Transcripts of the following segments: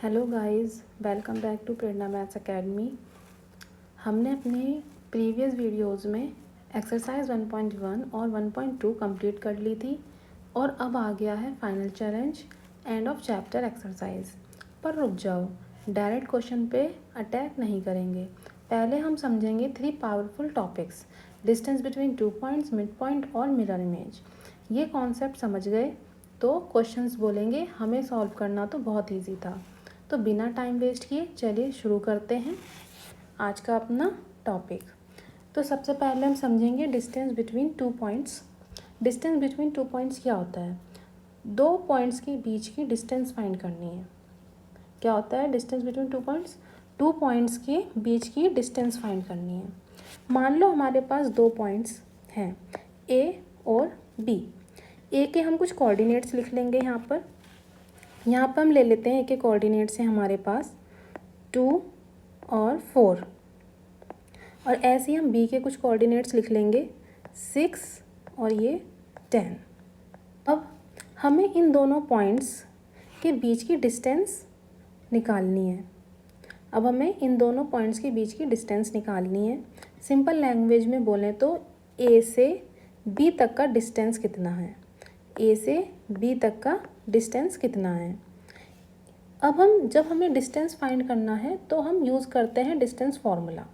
Hello guys, welcome back to Prerna Maths Academy. हमने अपने previous videos में एक्सरसाइज 1.1 और 1.2 कंप्लीट कर ली थी और अब आ गया है final challenge and of chapter exercise. पर रुक जाओ, डायरेक्ट क्वेश्चन पे अटैक नहीं करेंगे। पहले हम समझेंगे 3 powerful topics, distance between 2 points, mid point और मिरर इमेज। ये कॉन्सेप्ट समझ गए तो क्वेश्चंस बोलेंगे हमें सॉल्व करना तो बहुत ईजी था। तो बिना टाइम वेस्ट किए चलिए शुरू करते हैं आज का अपना टॉपिक। तो सबसे पहले हम समझेंगे distance between 2 points. Distance between 2 points क्या होता है? 2 पॉइंट्स के बीच की डिस्टेंस फाइंड करनी है। क्या होता है डिस्टेंस बिटवीन 2 पॉइंट्स? 2 पॉइंट्स के बीच की डिस्टेंस फाइंड करनी है। मान लो हमारे पास 2 पॉइंट्स हैं, ए और बी। ए के हम कुछ कोऑर्डिनेट्स लिख लेंगे। यहाँ पर हम ले लेते हैं ए के कोऑर्डिनेट्स हैं हमारे पास 2 और 4, और ऐसे ही हम बी के कुछ कोऑर्डिनेट्स लिख लेंगे 6 और ये 10। अब हमें इन दोनों पॉइंट्स के बीच की डिस्टेंस निकालनी है। सिंपल लैंग्वेज में बोलें तो ए से बी तक का डिस्टेंस कितना है? अब जब हमें डिस्टेंस फाइंड करना है तो हम यूज़ करते हैं डिस्टेंस फार्मूला।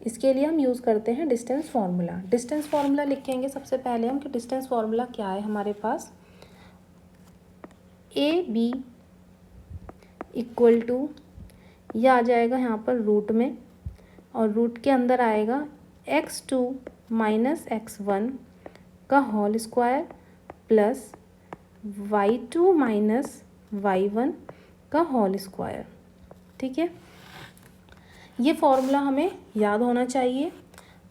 इसके लिए हम यूज़ करते हैं डिस्टेंस फार्मूला लिखेंगे सबसे पहले हम कि डिस्टेंस फार्मूला क्या है हमारे पास। ए बी इक्वल टू, यह आ जाएगा यहाँ पर रूट में, और रूट के अंदर आएगा x2 माइनस x1 का whole square plus y2 minus y1 का होल स्क्वायर। ठीक है, ये फॉर्मूला हमें याद होना चाहिए।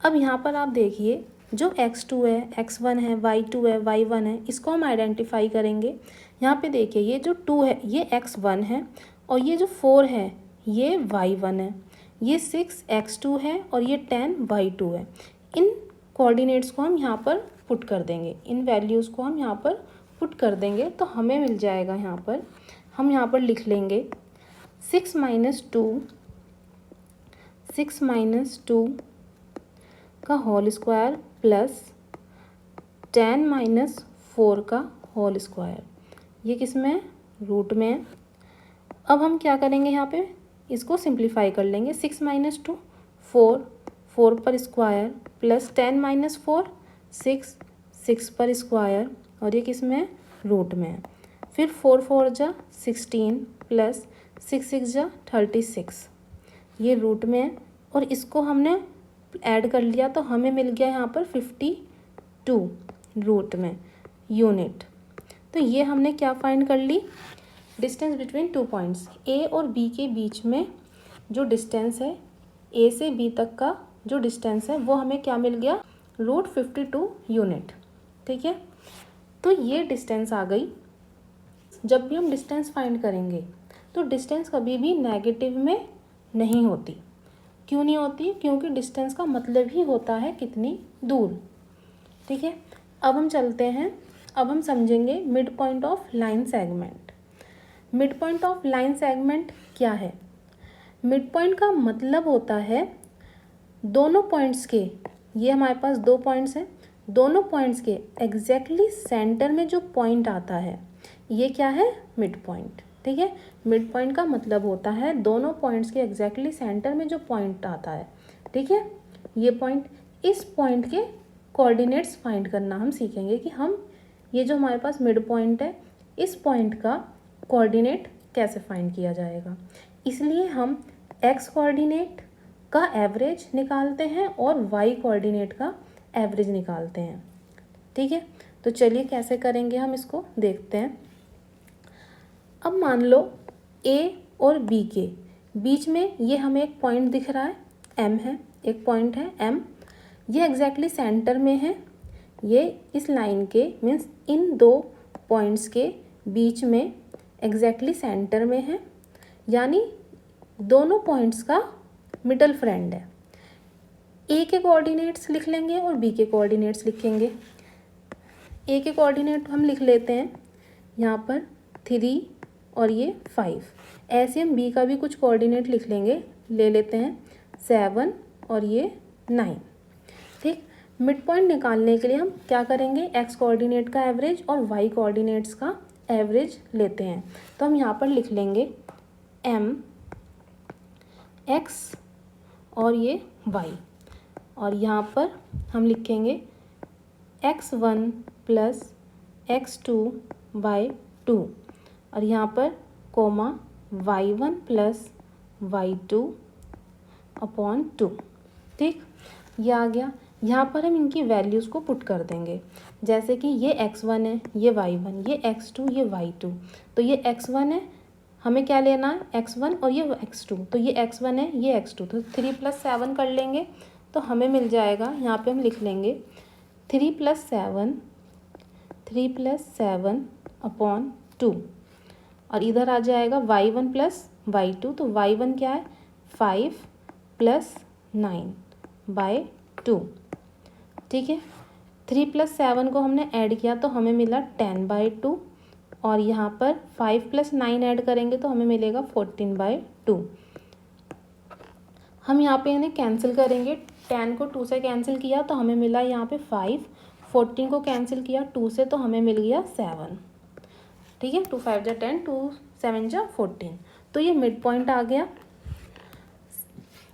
अब यहाँ पर आप देखिए, जो x2 है, x1 है, y2 है, y1 है, इसको हम आइडेंटिफाई करेंगे। यहाँ पे देखिए, ये जो 2 है ये x1 है, और ये जो 4 है ये y1 है, ये 6 x2 है, और ये 10 y2 है। इन कोऑर्डिनेट्स को हम यहाँ पर पुट कर देंगे, इन वैल्यूज़ को हम यहाँ पर पुट कर देंगे, तो हमें मिल जाएगा हम यहाँ पर लिख लेंगे 6 माइनस 2 का होल स्क्वायर प्लस 10 माइनस 4 का होल स्क्वायर। ये किस में है? रूट में है। अब हम क्या करेंगे, यहाँ पे इसको सिंप्लीफाई कर लेंगे। 6 माइनस 2 4 पर स्क्वायर प्लस 10 माइनस 4 6 पर स्क्वायर, और ये किस में है? रूट में है। फिर 4 जा 16 प्लस 6 जा 36, ये रूट में है, और इसको हमने ऐड कर लिया तो हमें मिल गया यहाँ पर 52 रूट में यूनिट। तो ये हमने क्या फाइंड कर ली? डिस्टेंस बिटवीन 2 पॉइंट्स, ए और बी के बीच में जो डिस्टेंस है, ए से बी तक का जो डिस्टेंस है वो हमें क्या मिल गया? Root 52 unit. ठीक है, तो ये डिस्टेंस आ गई। जब भी हम डिस्टेंस फाइंड करेंगे तो डिस्टेंस कभी भी नेगेटिव में नहीं होती। क्यों नहीं होती? क्योंकि डिस्टेंस का मतलब ही होता है कितनी दूर। ठीक है, अब हम चलते हैं, अब हम समझेंगे mid point of line segment. Mid point of line segment क्या है? मिड पॉइंट का मतलब होता है दोनों पॉइंट्स के, ये हमारे पास 2 पॉइंट्स हैं, दोनों पॉइंट्स के एग्जैक्टली सेंटर में जो पॉइंट आता है ये क्या है? Mid point. ठीक है, मिड पॉइंट का मतलब होता है दोनों पॉइंट्स के एग्जैक्टली सेंटर में जो पॉइंट आता है। ठीक है, ये पॉइंट, इस पॉइंट के कोऑर्डिनेट्स फाइंड करना हम सीखेंगे कि हम ये जो हमारे पास मिड पॉइंट है इस पॉइंट का कोऑर्डिनेट कैसे फाइंड किया जाएगा। इसलिए हम एक्स कोऑर्डिनेट का एवरेज निकालते हैं और वाई कोऑर्डिनेट का एवरेज निकालते हैं। ठीक है, तो चलिए कैसे करेंगे हम इसको देखते हैं। अब मान लो ए और बी के बीच में ये हमें एक पॉइंट दिख रहा है, एम है, एक पॉइंट है एम, ये एग्जैक्टली सेंटर में है। ये इस लाइन के मीन्स इन 2 पॉइंट्स के बीच में एग्जैक्टली सेंटर में है, यानी दोनों पॉइंट्स का मिडल फ्रेंड है। ए के कोऑर्डिनेट्स लिख लेंगे और बी के कोऑर्डिनेट्स लिखेंगे। ए के कोऑर्डिनेट हम लिख लेते हैं यहाँ पर 3 और ये 5। ऐसे हम बी का भी कुछ कोऑर्डिनेट लिख लेंगे, ले लेते हैं 7 और ये 9। ठीक, मिड पॉइंट निकालने के लिए हम क्या करेंगे, एक्स कोऑर्डिनेट का एवरेज और वाई कोऑर्डिनेट्स का एवरेज लेते हैं। तो हम यहाँ पर लिख लेंगे एम एक्स और ये वाई, और यहाँ पर हम लिखेंगे x1 प्लस x2/2, और यहाँ पर कोमा y1 प्लस y2/2। ठीक, ये आ गया। यहाँ पर हम इनकी वैल्यूज़ को पुट कर देंगे, जैसे कि ये x1 है, ये y1, ये x2, ये y2। तो ये x1 है, हमें क्या लेना है, x1 और ये x2, तो ये x1 है, ये x2, तो 3 + 7 कर लेंगे तो हमें मिल जाएगा। यहाँ पे हम लिख लेंगे 3 + 7/2, और इधर आ जाएगा y1 प्लस y2, तो y1 क्या है 5 + 9/2। ठीक है, 3 + 7 को हमने ऐड किया तो हमें मिला 10/2, और यहाँ पर 5 + 9 ऐड करेंगे तो हमें मिलेगा 14/2। हम यहाँ पे इन्हें कैंसिल करेंगे, 10 को 2 से कैंसिल किया तो हमें मिला यहाँ पे 5, 14 को कैंसिल किया 2 से तो हमें मिल गया 7। ठीक है, 2 × 5 = 10, 2 × 7 = 14। तो ये मिड पॉइंट आ गया।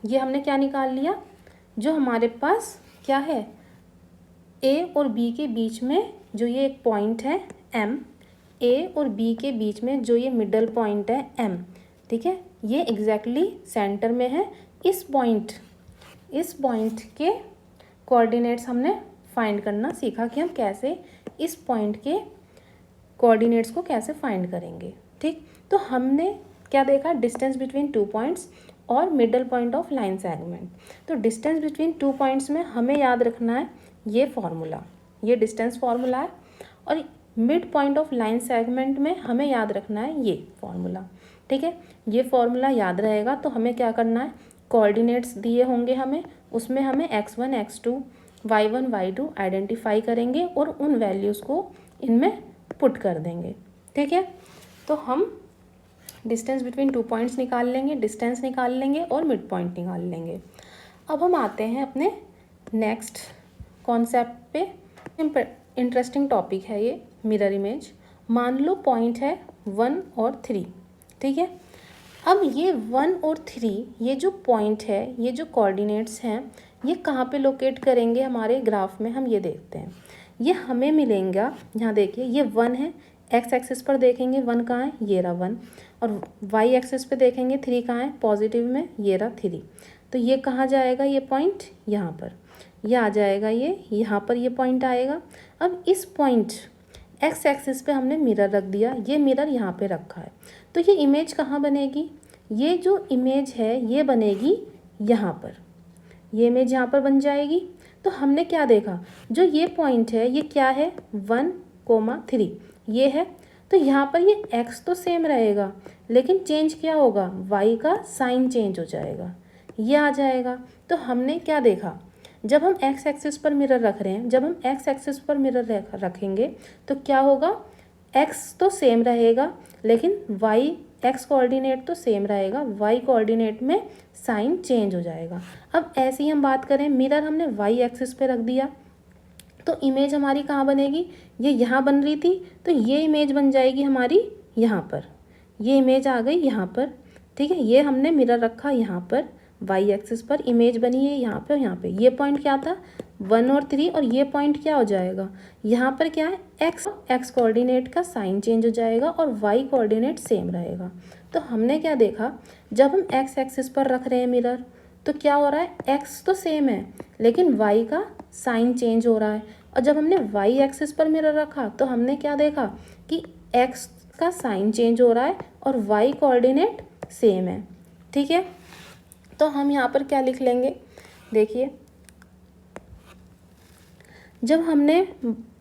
ये हमने क्या निकाल लिया, जो हमारे पास क्या है, ए और बी के बीच में जो ये एक पॉइंट है एम, ए और बी के बीच में जो ये मिडल पॉइंट है एम। ठीक है, ये एग्जैक्टली सेंटर में है। इस पॉइंट के कोऑर्डिनेट्स हमने फाइंड करना सीखा कि हम कैसे इस पॉइंट के कोऑर्डिनेट्स को कैसे फाइंड करेंगे। ठीक, तो हमने क्या देखा, डिस्टेंस बिटवीन 2 पॉइंट्स और middle point of line segment. तो डिस्टेंस बिटवीन 2 पॉइंट्स में हमें याद रखना है ये फॉर्मूला, ये डिस्टेंस फॉर्मूला है, और mid point of line segment में हमें याद रखना है ये फॉर्मूला। ठीक है, ये फॉर्मूला याद रहेगा तो हमें क्या करना है, कोऑर्डिनेट्स दिए होंगे हमें, उसमें हमें x1 x2 y1 y2 identify करेंगे और उन वैल्यूज़ को इनमें पुट कर देंगे। ठीक है, तो हम डिस्टेंस बिटवीन 2 पॉइंट्स निकाल लेंगे, डिस्टेंस निकाल लेंगे और मिड पॉइंट निकाल लेंगे। अब हम आते हैं अपने नेक्स्ट कॉन्सेप्ट पे। इंटरेस्टिंग टॉपिक है ये, मिरर इमेज। मान लो पॉइंट है 1 और 3। ठीक है, अब ये 1 और 3 ये जो पॉइंट है, ये जो कोऑर्डिनेट्स हैं, ये कहाँ पे लोकेट करेंगे हमारे ग्राफ में, हम ये देखते हैं। ये हमें मिलेगा, यहाँ देखिए ये 1 है, एक्स एक्सिस पर देखेंगे 1 कहाँ है, ये रहा 1, और वाई एक्सिस पे देखेंगे 3 कहाँ है, पॉजिटिव में, ये रहा 3। तो ये कहाँ जाएगा, ये पॉइंट यहाँ पर, ये आ जाएगा, ये यहाँ पर ये पॉइंट आएगा। अब इस पॉइंट एक्स एक्सिस पे हमने मिरर रख दिया, ये मिरर यहाँ पे रखा है, तो ये इमेज कहाँ बनेगी, ये जो इमेज है ये बनेगी यहाँ पर, ये इमेज यहाँ पर बन जाएगी। तो हमने क्या देखा, जो ये पॉइंट है ये क्या है 1, 3 ये है, तो यहाँ पर ये x तो सेम रहेगा, लेकिन चेंज क्या होगा, y का साइन चेंज हो जाएगा, ये आ जाएगा। तो हमने क्या देखा, जब हम x एक्सिस पर मिरर रख रहे हैं, जब हम x एक्सिस पर मिरर रखेंगे तो क्या होगा, x तो सेम रहेगा लेकिन y x कोऑर्डिनेट तो सेम रहेगा, y कोऑर्डिनेट में साइन चेंज हो जाएगा। अब ऐसे ही हम बात करें, मिरर हमने y एक्सिस पे रख दिया तो इमेज हमारी कहाँ बनेगी, ये यहाँ बन रही थी तो ये इमेज बन जाएगी हमारी यहाँ पर, ये इमेज आ गई यहाँ पर। ठीक है, ये हमने मिरर रखा यहाँ पर, वाई एक्सिस पर इमेज बनी है यहाँ पे और यहाँ पे। ये पॉइंट क्या था 1 और 3, और ये पॉइंट क्या हो जाएगा, यहाँ पर क्या है एक्स कोऑर्डिनेट का साइन चेंज हो जाएगा और वाई कोऑर्डिनेट सेम रहेगा। तो हमने क्या देखा, जब हम एक्स एक्सिस पर रख रहे हैं मिरर तो क्या हो रहा है, एक्स तो सेम है लेकिन वाई का साइन चेंज हो रहा है, और जब हमने वाई एक्सिस पर मिरर रखा तो हमने क्या देखा कि एक्स का साइन चेंज हो रहा है और वाई कोऑर्डिनेट सेम है। ठीक है, तो हम यहाँ पर क्या लिख लेंगे, देखिए जब हमने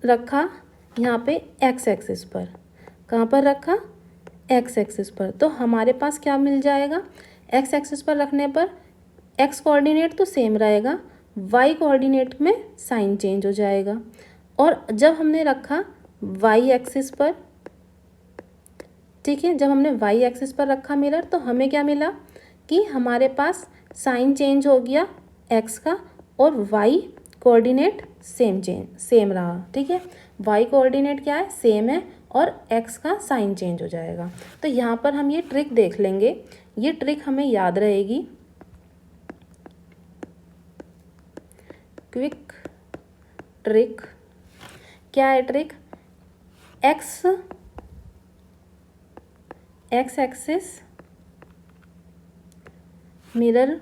रखा यहाँ पे एक्स एक्सिस पर, कहाँ पर रखा, एक्स एक्सिस पर, तो हमारे पास क्या मिल जाएगा, एक्स एक्सिस पर रखने पर एक्स कोऑर्डिनेट तो सेम रहेगा, वाई कोऑर्डिनेट में साइन चेंज हो जाएगा। और जब हमने रखा वाई एक्सिस पर ठीक है, जब हमने वाई एक्सिस पर रखा मिरर तो हमें क्या मिला कि हमारे पास साइन चेंज हो गया एक्स का और वाई कोऑर्डिनेट सेम रहा। ठीक है, वाई कोऑर्डिनेट क्या है, सेम है और एक्स का साइन चेंज हो जाएगा। तो यहाँ पर हम ये ट्रिक देख लेंगे, ये ट्रिक हमें याद रहेगी। क्विक ट्रिक क्या है? Trick x axis mirror,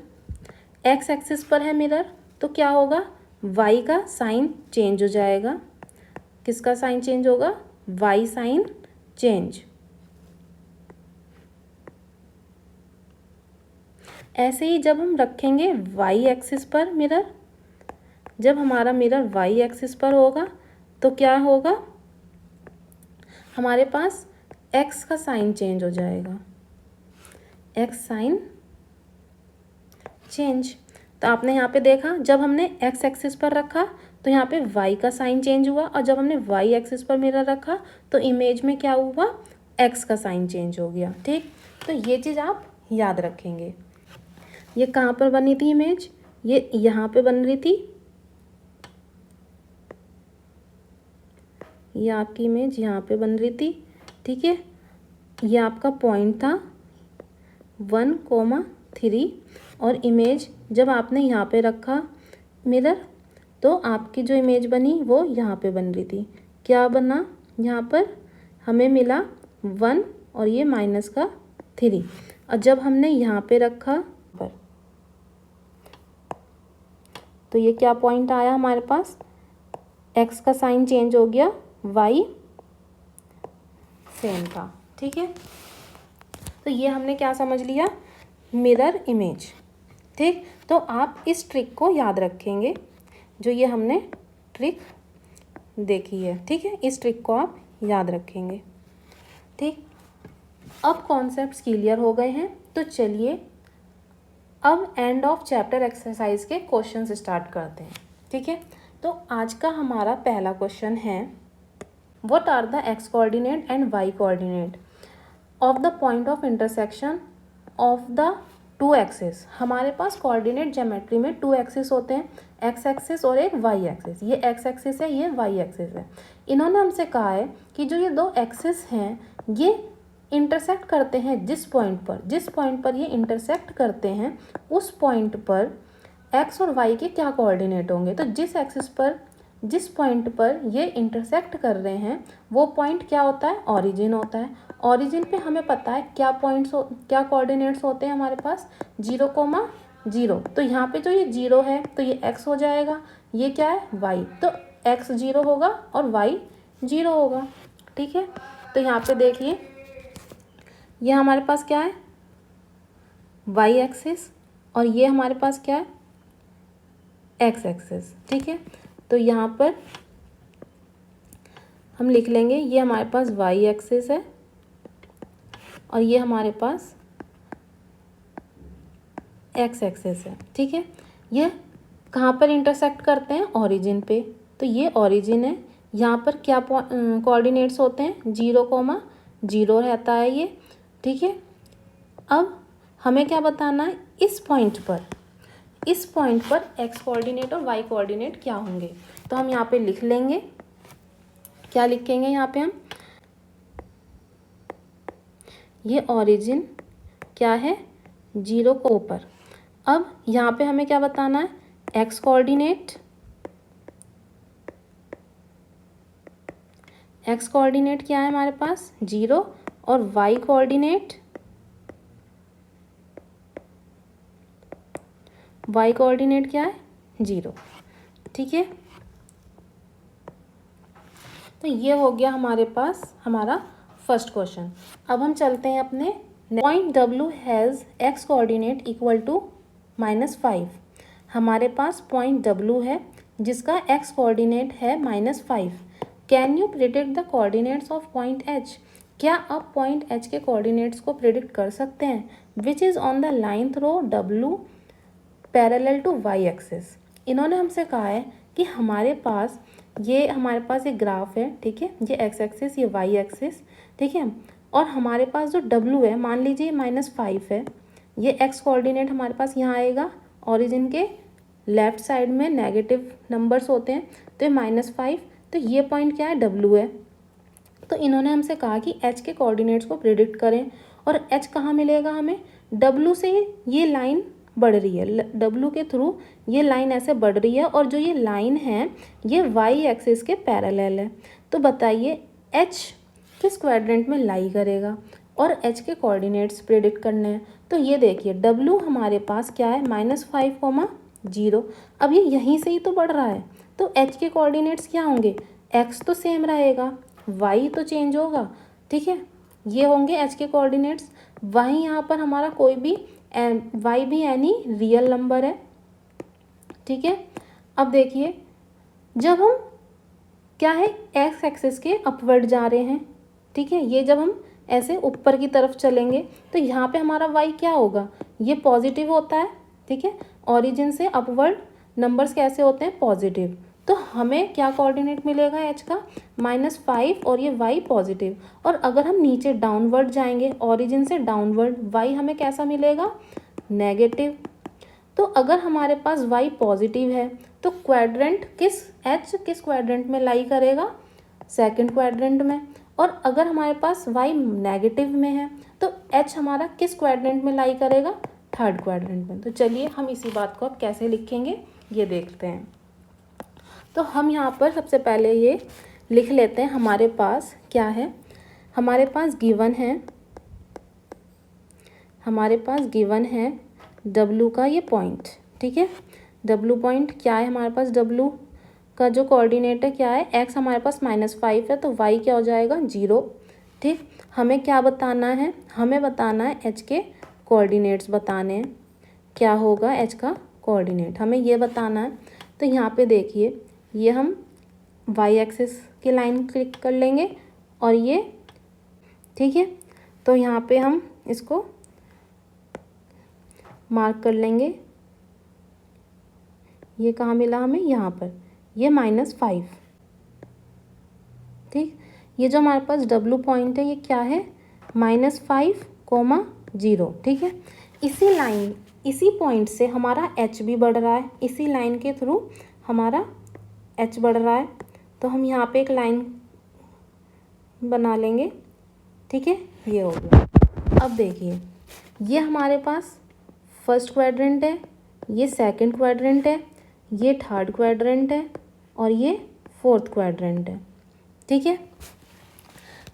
x axis पर है मिरर तो क्या होगा, वाई का साइन चेंज हो जाएगा। किसका साइन चेंज होगा? Y sign change. ऐसे ही जब हम रखेंगे वाई एक्सिस पर मिरर, जब हमारा मिरर वाई एक्सिस पर होगा तो क्या होगा, हमारे पास एक्स का साइन चेंज हो जाएगा, एक्स साइन चेंज। तो आपने यहाँ पे देखा जब हमने एक्स एक्सिस पर रखा तो यहाँ पे वाई का साइन चेंज हुआ और जब हमने वाई एक्सिस पर मिरर रखा तो इमेज में क्या हुआ, एक्स का साइन चेंज हो गया। ठीक, तो ये चीज़ आप याद रखेंगे। ये कहाँ पर बनी थी इमेज? ये यहाँ पे बन रही थी, ये आपकी इमेज यहाँ पे बन रही थी। ठीक है, ये आपका पॉइंट था 1,3 और इमेज जब आपने यहाँ पे रखा मिरर तो आपकी जो इमेज बनी वो यहाँ पे बन रही थी। क्या बना? यहाँ पर हमें मिला 1 और ये -3 और जब हमने यहाँ पे रखा पर तो ये क्या पॉइंट आया हमारे पास, एक्स का साइन चेंज हो गया, वाई सेम था। ठीक है, तो ये हमने क्या समझ लिया, मिरर इमेज। ठीक, तो आप इस ट्रिक को याद रखेंगे जो ये हमने ट्रिक देखी है। ठीक है, इस ट्रिक को आप याद रखेंगे। ठीक, अब कॉन्सेप्ट्स क्लियर हो गए हैं तो चलिए अब एंड ऑफ चैप्टर एक्सरसाइज के क्वेश्चंस स्टार्ट करते हैं। ठीक है, तो आज का हमारा पहला क्वेश्चन है, what are the X coordinate and Y coordinate of the point of intersection of the two axis. हमारे पास कोऑर्डिनेट ज्योमेट्री में टू एक्सिस होते हैं, एक्स एक्सिस और एक वाई एक्सिस। ये एक्स एक्सिस है, ये वाई एक्सिस है। इन्होंने हमसे कहा है कि जो ये दो एक्सिस हैं ये इंटरसेक्ट करते हैं जिस पॉइंट पर ये इंटरसेक्ट करते हैं उस पॉइंट पर एक्स और वाई के क्या कोऑर्डिनेट होंगे। तो जिस पॉइंट पर ये इंटरसेक्ट कर रहे हैं वो पॉइंट क्या होता है, ओरिजिन होता है। ओरिजिन पे हमें पता है क्या क्या कोऑर्डिनेट्स होते हैं हमारे पास, 0,0। तो यहाँ पे जो ये 0 है तो ये x हो जाएगा, ये क्या है y, तो x 0 होगा और y 0 होगा। ठीक है, तो यहाँ पे देखिए ये हमारे पास क्या है, y एक्सिस और ये हमारे पास क्या है, x एक्सिस। ठीक है, तो यहाँ पर हम लिख लेंगे ये हमारे पास y एक्सिस है और ये हमारे पास x एक्सिस है। ठीक है, ये कहाँ पर इंटरसेक्ट करते हैं, ओरिजिन पे। तो ये ओरिजिन है, यहाँ पर क्या कोऑर्डिनेट्स होते हैं, 0,0 रहता है ये। ठीक है, अब हमें क्या बताना है, इस पॉइंट पर x कोऑर्डिनेट और y कोऑर्डिनेट क्या होंगे। तो हम यहाँ पे लिख लेंगे, क्या लिखेंगे यहाँ पे हम, ये ओरिजिन क्या है, 0 को ऊपर। अब यहाँ पे हमें क्या बताना है, x कोऑर्डिनेट क्या है हमारे पास, 0 और y कोऑर्डिनेट क्या है, 0। ठीक है, तो ये हो गया हमारे पास हमारा फर्स्ट क्वेश्चन। अब हम चलते हैं अपने point W has x coordinate equal to -5। हमारे पास पॉइंट W है जिसका x कोऑर्डिनेट है -5। Can you predict the coordinates of point H। क्या आप पॉइंट H के कोऑर्डिनेट्स को प्रिडिक्ट कर सकते हैं, which is on the line through W parallel to y axis. इन्होंने हमसे कहा है कि हमारे पास एक ग्राफ है। ठीक है, ये x एक्सिस, ये y एक्सिस। ठीक है, और हमारे पास जो W है, मान लीजिए -5 है, ये x कोऑर्डिनेट हमारे पास यहाँ आएगा, ओरिजिन के लेफ्ट साइड में नेगेटिव नंबर्स होते हैं, तो ये -5, तो ये पॉइंट क्या है, W है। तो इन्होंने हमसे कहा कि h के कोऑर्डिनेट्स को प्रिडिक्ट करें, और h कहाँ मिलेगा हमें, W से ये लाइन बढ़ रही है, W के थ्रू ये लाइन ऐसे बढ़ रही है, और जो ये लाइन है ये y एक्सिस के पैरेलल है। तो बताइए h किस क्वाड्रेंट में लाई करेगा, और h के कोऑर्डिनेट्स प्रिडिक्ट करने हैं। तो ये देखिए W हमारे पास क्या है, -5, 0। अब ये यहीं से ही तो बढ़ रहा है, तो h के कोऑर्डिनेट्स क्या होंगे, x तो सेम रहेगा, y तो चेंज होगा, ठीक है, ये होंगे h के कोऑर्डिनेट्स। वहीं यहाँ पर हमारा कोई भी y भी एनी रियल नंबर है, ठीक है। अब देखिए जब हम क्या है x एक्सिस के अपवर्ड जा रहे हैं, ठीक है, ये जब हम ऐसे ऊपर की तरफ चलेंगे तो यहाँ पे हमारा y क्या होगा, ये पॉजिटिव होता है, ठीक है। ओरिजिन से अपवर्ड नंबर्स कैसे होते हैं, पॉजिटिव। तो हमें क्या कोऑर्डिनेट मिलेगा h का, -5, और ये y पॉजिटिव। और अगर हम नीचे डाउनवर्ड जाएंगे, ओरिजिन से डाउनवर्ड, y हमें कैसा मिलेगा, नेगेटिव। तो अगर हमारे पास y पॉजिटिव है तो क्वाड्रेंट h किस क्वाड्रेंट में लाई करेगा, सेकंड क्वाड्रेंट में। और अगर हमारे पास y नेगेटिव में है तो h हमारा किस क्वाड्रेंट में लाई करेगा, थर्ड क्वाड्रेंट में। तो चलिए हम इसी बात को अब कैसे लिखेंगे ये देखते हैं। तो हम यहाँ पर सबसे पहले ये लिख लेते हैं, हमारे पास क्या है, हमारे पास गिवन है W का ये पॉइंट, ठीक है। W पॉइंट क्या है हमारे पास, W का जो कोऑर्डिनेट है क्या है, x हमारे पास -5 है, तो y क्या हो जाएगा, 0, ठीक। हमें क्या बताना है, हमें बताना है h के कोऑर्डिनेट्स बताने हैं, क्या होगा h का कोऑर्डिनेट, हमें ये बताना है। तो यहाँ पे देखिए ये हम y एक्सिस की लाइन क्लिक कर लेंगे, और ये, ठीक है, तो यहाँ पे हम इसको मार्क कर लेंगे, ये कहाँ मिला हमें, यहाँ पर, ये -5, ठीक। ये जो हमारे पास W पॉइंट है ये क्या है, -5, 0, ठीक है। इसी पॉइंट से हमारा h भी बढ़ रहा है, इसी लाइन के थ्रू हमारा h बढ़ रहा है, तो हम यहाँ पे एक लाइन बना लेंगे, ठीक है, ये हो गया। अब देखिए ये हमारे पास फर्स्ट क्वाड्रेंट है, ये सेकंड क्वाड्रेंट है, ये थर्ड क्वाड्रेंट है, और ये फोर्थ क्वाड्रेंट है, ठीक है।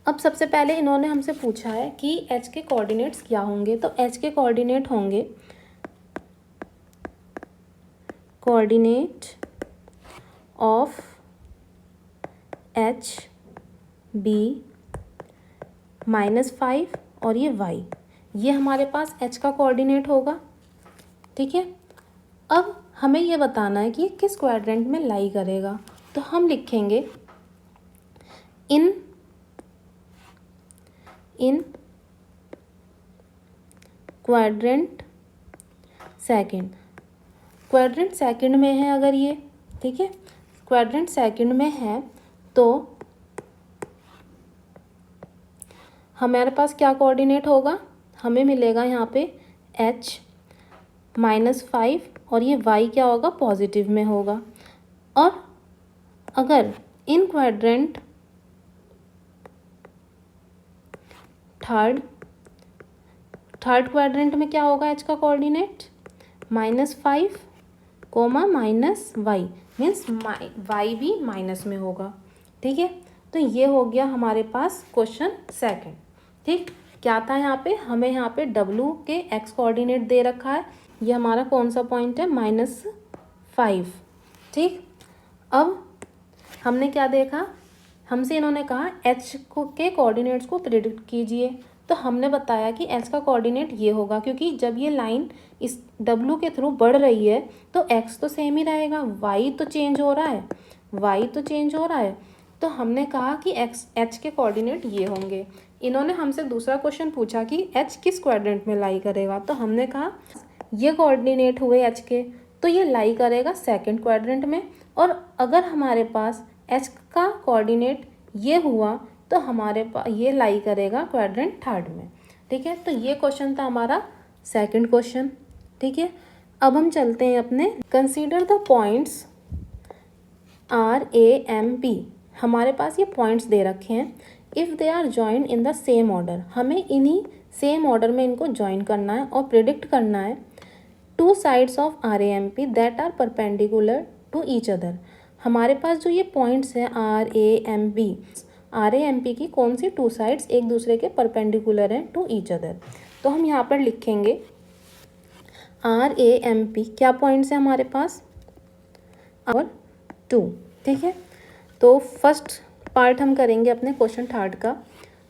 अब सबसे पहले इन्होंने हमसे पूछा है कि h के कोऑर्डिनेट्स क्या होंगे, तो h के कोऑर्डिनेट होंगे, कोऑर्डिनेट ऑफ h b -5 और ये y, ये हमारे पास h का कोऑर्डिनेट होगा, ठीक है। अब हमें ये बताना है कि ये किस क्वाड्रेंट में लाई करेगा, तो हम लिखेंगे इन क्वाड्रेंट सेकंड में है अगर ये, ठीक है, क्वाड्रेंट सेकंड में है तो हमारे पास क्या कोऑर्डिनेट होगा, हमें मिलेगा यहाँ पे h -5, और ये y क्या होगा, पॉजिटिव में होगा। और अगर इन क्वाड्रेंट थर्ड क्वाड्रेंट में क्या होगा h का कोऑर्डिनेट, -5, -y, मीन्स y भी माइनस में होगा, ठीक है। तो ये हो गया हमारे पास क्वेश्चन सेकंड, ठीक। क्या था यहाँ पे, हमें यहाँ पे W के x कोऑर्डिनेट दे रखा है, ये हमारा कौन सा पॉइंट है, -5, ठीक। अब हमने क्या देखा, हमसे इन्होंने कहा h के कोऑर्डिनेट्स को प्रेडिक्ट कीजिए, तो हमने बताया कि h का कोऑर्डिनेट ये होगा, क्योंकि जब ये लाइन इस W के थ्रू बढ़ रही है तो x तो सेम ही रहेगा, y तो चेंज हो रहा है, तो हमने कहा कि h के कोऑर्डिनेट ये होंगे। इन्होंने हमसे दूसरा क्वेश्चन पूछा कि h किस क्वाड्रेंट में लाई करेगा, तो हमने कहा ये कोऑर्डिनेट हुए h के, तो ये लाई करेगा सेकंड क्वाड्रेंट में। और अगर हमारे पास h का कोऑर्डिनेट ये हुआ तो हमारे पास ये लाई करेगा क्वाड्रेंट थर्ड में। ठीक है, तो ये क्वेश्चन था हमारा सेकंड क्वेश्चन। ठीक है, अब हम चलते हैं अपने कंसीडर द पॉइंट्स RAMP। हमारे पास ये पॉइंट्स दे रखे हैं। If they are join in the same order, हमें इन्हीं सेम ऑर्डर में इनको ज्वाइन करना है और प्रिडिक्ट करना है। Two sides of RAMP that are perpendicular to each other. हमारे पास जो ये पॉइंट्स हैं RAMP की कौन सी टू साइड्स एक दूसरे के परपेंडिकुलर हैं टू ईच अदर। तो हम यहाँ पर लिखेंगे RAMP क्या पॉइंट्स हैं हमारे पास और 2। ठीक है, तो फर्स्ट पार्ट हम करेंगे अपने क्वेश्चन थर्ड का।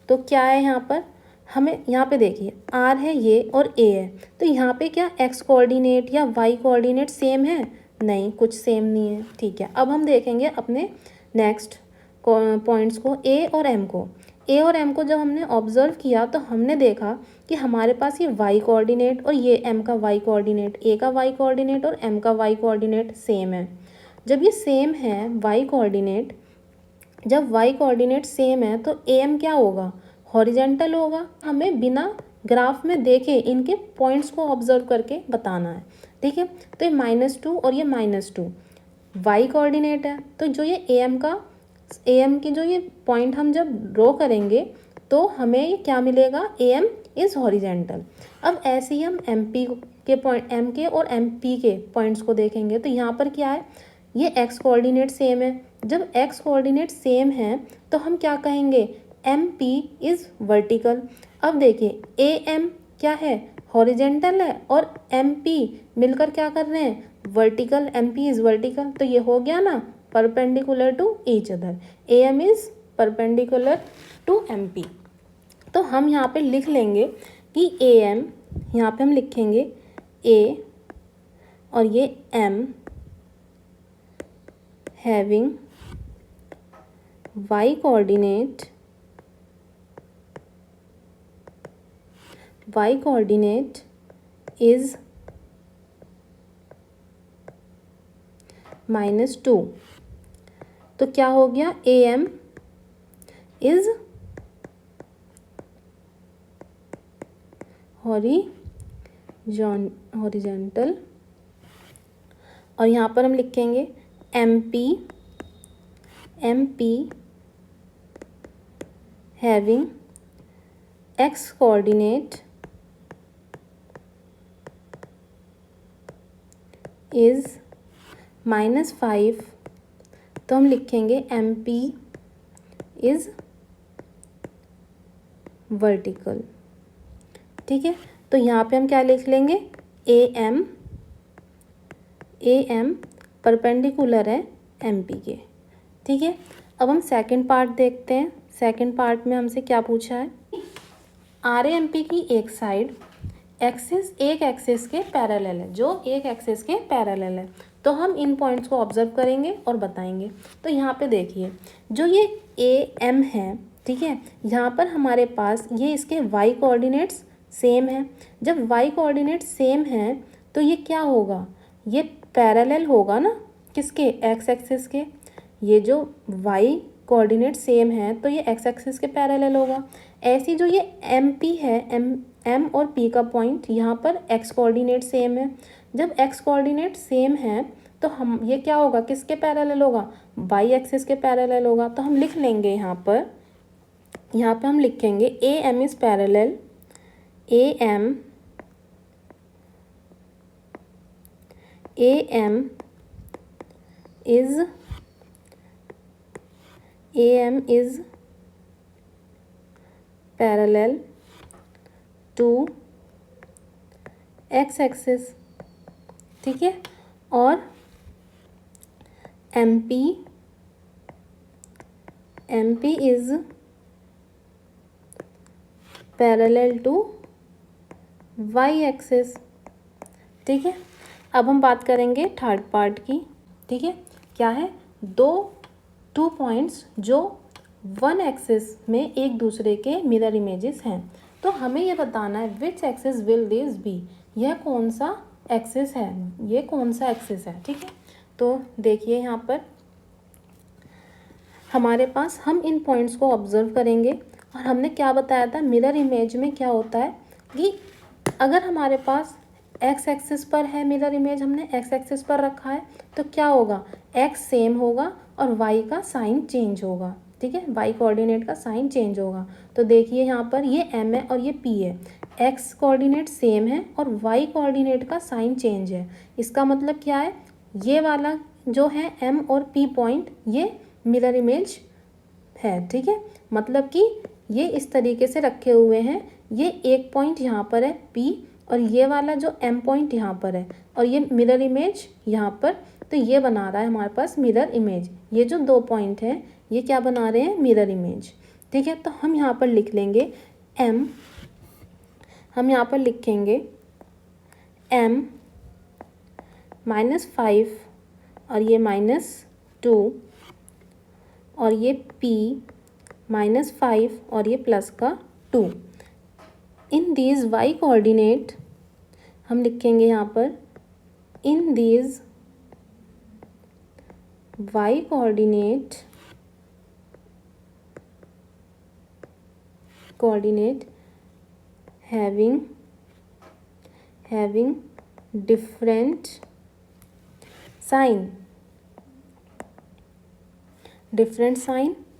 तो क्या है यहाँ पर, हमें यहाँ पे देखिए R है ये और A है, तो यहाँ पे क्या x कोऑर्डिनेट या y कोऑर्डिनेट सेम है? नहीं, कुछ सेम नहीं है। ठीक है, अब हम देखेंगे अपने नेक्स्ट पॉइंट्स को A और M को। A और M को जब हमने ऑब्जर्व किया तो हमने देखा कि हमारे पास ये y कोऑर्डिनेट और ये M का y कोऑर्डिनेट, A का y कोऑर्डिनेट और M का y कोऑर्डिनेट सेम है। जब ये सेम है y कोऑर्डिनेट, जब y कोऑर्डिनेट सेम है तो AM क्या होगा? हॉरिजेंटल होगा। हमें बिना ग्राफ में देखे इनके पॉइंट्स को ऑब्जर्व करके बताना है। ठीक है, तो ये -2 और ये -2 y कोऑर्डिनेट है, तो जो ये AM की जो ये पॉइंट हम जब ड्रॉ करेंगे तो हमें ये क्या मिलेगा? AM is horizontal. अब ऐसे ही हम MP के पॉइंट, MK और MP के पॉइंट्स को देखेंगे तो यहाँ पर क्या है, ये x कोऑर्डिनेट सेम है। जब x कोऑर्डिनेट सेम है तो हम क्या कहेंगे? MP is vertical. अब देखिए AM क्या है? हॉरिजेंटल है और MP मिलकर क्या कर रहे हैं? वर्टिकल। MP इज़ वर्टिकल, तो ये हो गया ना perpendicular to each other. AM is perpendicular to MP। तो हम यहाँ पे लिख लेंगे कि AM, यहाँ पे हम लिखेंगे A और ये M having y coordinate is -2। तो क्या हो गया? AM इज हॉरिजेंटल और यहाँ पर हम लिखेंगे MP having x coordinate is -5। तो हम लिखेंगे MP इज वर्टिकल। ठीक है, तो यहाँ पे हम क्या लिख लेंगे? AM परपेंडिकुलर है MP के। ठीक है, अब हम सेकंड पार्ट देखते हैं। सेकंड पार्ट में हमसे क्या पूछा है? RAMP की एक साइड एक्सिस एक एक्सिस के पैरेलल है, जो एक एक्सिस के पैरेलल है। तो हम इन पॉइंट्स को ऑब्जर्व करेंगे और बताएंगे। तो यहाँ पे देखिए जो ये AM है, ठीक है, यहाँ पर हमारे पास ये इसके y कोऑर्डिनेट्स सेम है। जब y कोऑर्डिनेट सेम है तो ये क्या होगा? ये पैरेलल होगा ना किसके? x एक्सिस के। ये जो y कोऑर्डिनेट सेम है तो ये x एक्सिस के पैरेलल होगा। ऐसी जो ये MP है, M और P का पॉइंट, यहाँ पर x कोऑर्डिनेट सेम है। जब x कोऑर्डिनेट सेम है तो हम ये क्या होगा? किसके पैरेलल होगा? y एक्सिस के पैरेलल होगा। तो हम लिख लेंगे यहाँ पे हम लिखेंगे AM is parallel, AM is parallel to x axis. ठीक है, और MP is parallel to y axis. ठीक है, अब हम बात करेंगे थर्ड पार्ट की। ठीक है, क्या है? टू पॉइंट्स जो वन एक्सिस में एक दूसरे के मिरर इमेजेस हैं। तो हमें ये बताना है which axis will this be, यह कौन सा एक्सिस है, ये कौन सा एक्सिस है। ठीक है, तो देखिए यहाँ पर हमारे पास, हम इन पॉइंट्स को ऑब्जर्व करेंगे और हमने क्या बताया था, मिरर इमेज में क्या होता है कि अगर हमारे पास एक्स एक्सिस पर है मिरर इमेज, हमने एक्स एक्सिस पर रखा है, तो क्या होगा, एक्स सेम होगा और वाई का साइन चेंज होगा। ठीक है, वाई कोऑर्डिनेट का साइन चेंज होगा। तो देखिए यहाँ पर ये एम है और ये पी है, एक्स कोऑर्डिनेट सेम है और वाई कोऑर्डिनेट का साइन चेंज है। इसका मतलब क्या है, ये वाला जो है एम और पी पॉइंट ये मिरर इमेज है। ठीक है, मतलब कि ये इस तरीके से रखे हुए हैं, ये एक पॉइंट यहाँ पर है पी और ये वाला जो एम पॉइंट यहाँ पर है और ये मिरर इमेज यहाँ पर, तो ये बना रहा है हमारे पास मिरर इमेज। ये जो दो पॉइंट हैं ये क्या बना रहे हैं, मिरर इमेज। ठीक है, तो हम यहाँ पर लिख लेंगे एम, हम यहाँ पर लिखेंगे एम -5 और ये -2 और ये p -5 और ये प्लस का 2। इन दीज y कोऑर्डिनेट हम लिखेंगे यहाँ पर, in these y coordinate having different sign,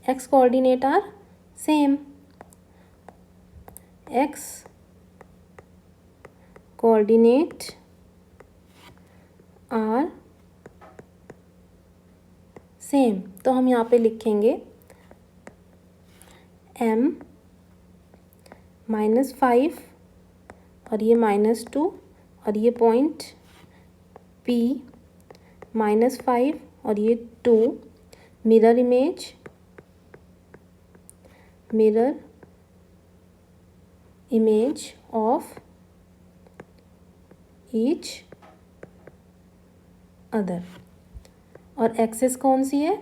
x coordinate are same, x coordinate are same. तो हम यहाँ पे लिखेंगे m -5 और ये -2 और ये पॉइंट p -5 और ये 2, mirror image of each other. और एक्सिस कौन सी है,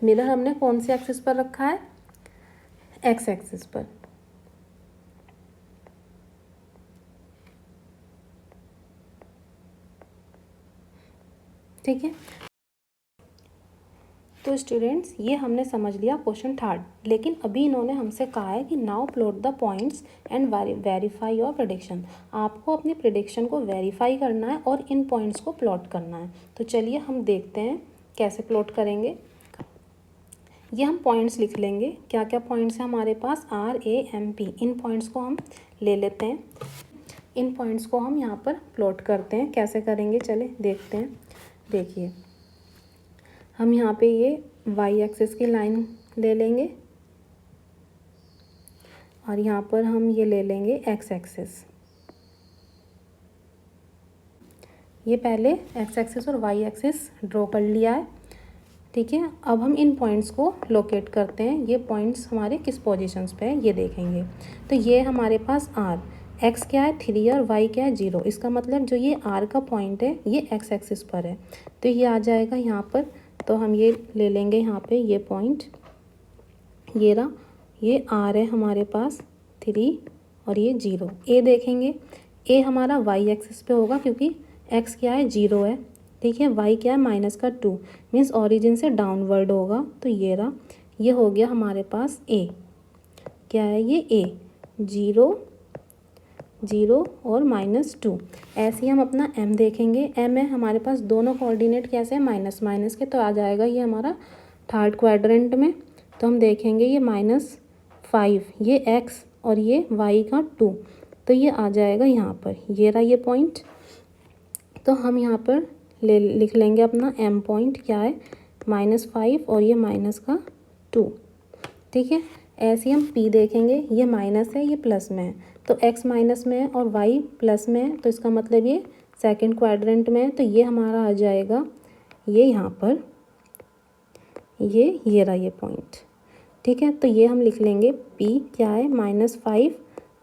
मिरर हमने कौन सी एक्सिस पर रखा है, एक्स एक्सिस पर। ठीक है, तो स्टूडेंट्स ये हमने समझ लिया क्वेश्चन थर्ड। लेकिन अभी इन्होंने हमसे कहा है कि now plot the points and verify your prediction. आपको अपनी प्रेडिक्शन को वेरीफाई करना है और इन पॉइंट्स को प्लॉट करना है। तो चलिए हम देखते हैं कैसे प्लॉट करेंगे। ये हम पॉइंट्स लिख लेंगे, क्या क्या पॉइंट्स हैं हमारे पास, R A M P। In points को हम ले लेते हैं, इन पॉइंट्स को हम यहाँ पर प्लॉट करते हैं। कैसे करेंगे चले देखते हैं। देखिए हम यहाँ पे ये वाई एक्सिस की लाइन ले लेंगे और यहाँ पर हम ये ले लेंगे एक्स एक्सिस। ये पहले एक्स एक्सिस और वाई एक्सिस ड्रॉ कर लिया है। ठीक है, अब हम इन पॉइंट्स को लोकेट करते हैं। ये पॉइंट्स हमारे किस पोजीशंस पे है ये देखेंगे। तो ये हमारे पास R, एक्स क्या है 3 और वाई क्या है 0। इसका मतलब जो ये R का पॉइंट है ये एक्स एक्सिस पर है, तो ये आ जाएगा यहाँ पर। तो हम ये ले लेंगे यहाँ पे ये पॉइंट, ये रहा, ये R है हमारे पास 3 और ये 0। A देखेंगे, A हमारा वाई एक्सिस पे होगा क्योंकि x क्या है 0 है। ठीक है, y क्या है -2 मीन्स ओरिजिन से डाउनवर्ड होगा। तो ये रहा, ये हो गया हमारे पास A। क्या है ये A, 0 0 और -2। ऐसे ही हम अपना m देखेंगे, m है हमारे पास, दोनों कोऑर्डिनेट कैसे हैं माइनस माइनस के, तो आ जाएगा ये हमारा थर्ड क्वाड्रेंट में। तो हम देखेंगे ये -5, ये x और ये y का 2, तो ये आ जाएगा यहाँ पर। ये रहा ये पॉइंट, तो हम यहाँ पर लिख लेंगे अपना m पॉइंट क्या है -5 और ये -2। ठीक है, ऐसे ही हम p देखेंगे, ये माइनस है ये प्लस में है, तो x माइनस में है और y प्लस में है, तो इसका मतलब ये सेकंड क्वाड्रेंट में है। तो ये हमारा आ जाएगा ये यहाँ पर, ये रहा ये पॉइंट। ठीक है, तो ये हम लिख लेंगे p क्या है -5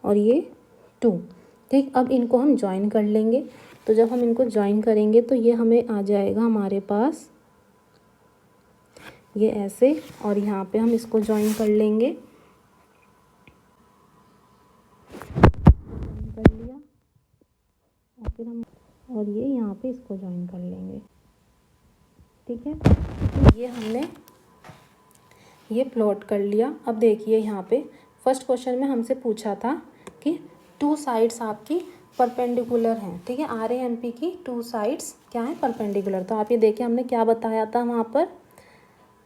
और ये 2। ठीक, अब इनको हम ज्वाइन कर लेंगे। तो जब हम इनको ज्वाइन करेंगे तो ये हमें आ जाएगा हमारे पास ये ऐसे, और यहाँ पे हम इसको ज्वाइन कर लेंगे, कर लिया, और फिर हम और ये यहाँ पे इसको ज्वाइन कर लेंगे। ठीक है, तो ये हमने ये प्लॉट कर लिया। अब देखिए यहाँ पे फर्स्ट क्वेश्चन में हमसे पूछा था कि टू साइड्स आपकी परपेंडिकुलर हैं, ठीक है, आर ए एम पी की टू साइड्स क्या है, परपेंडिकुलर। तो आप ये देखिए हमने क्या बताया था वहाँ पर,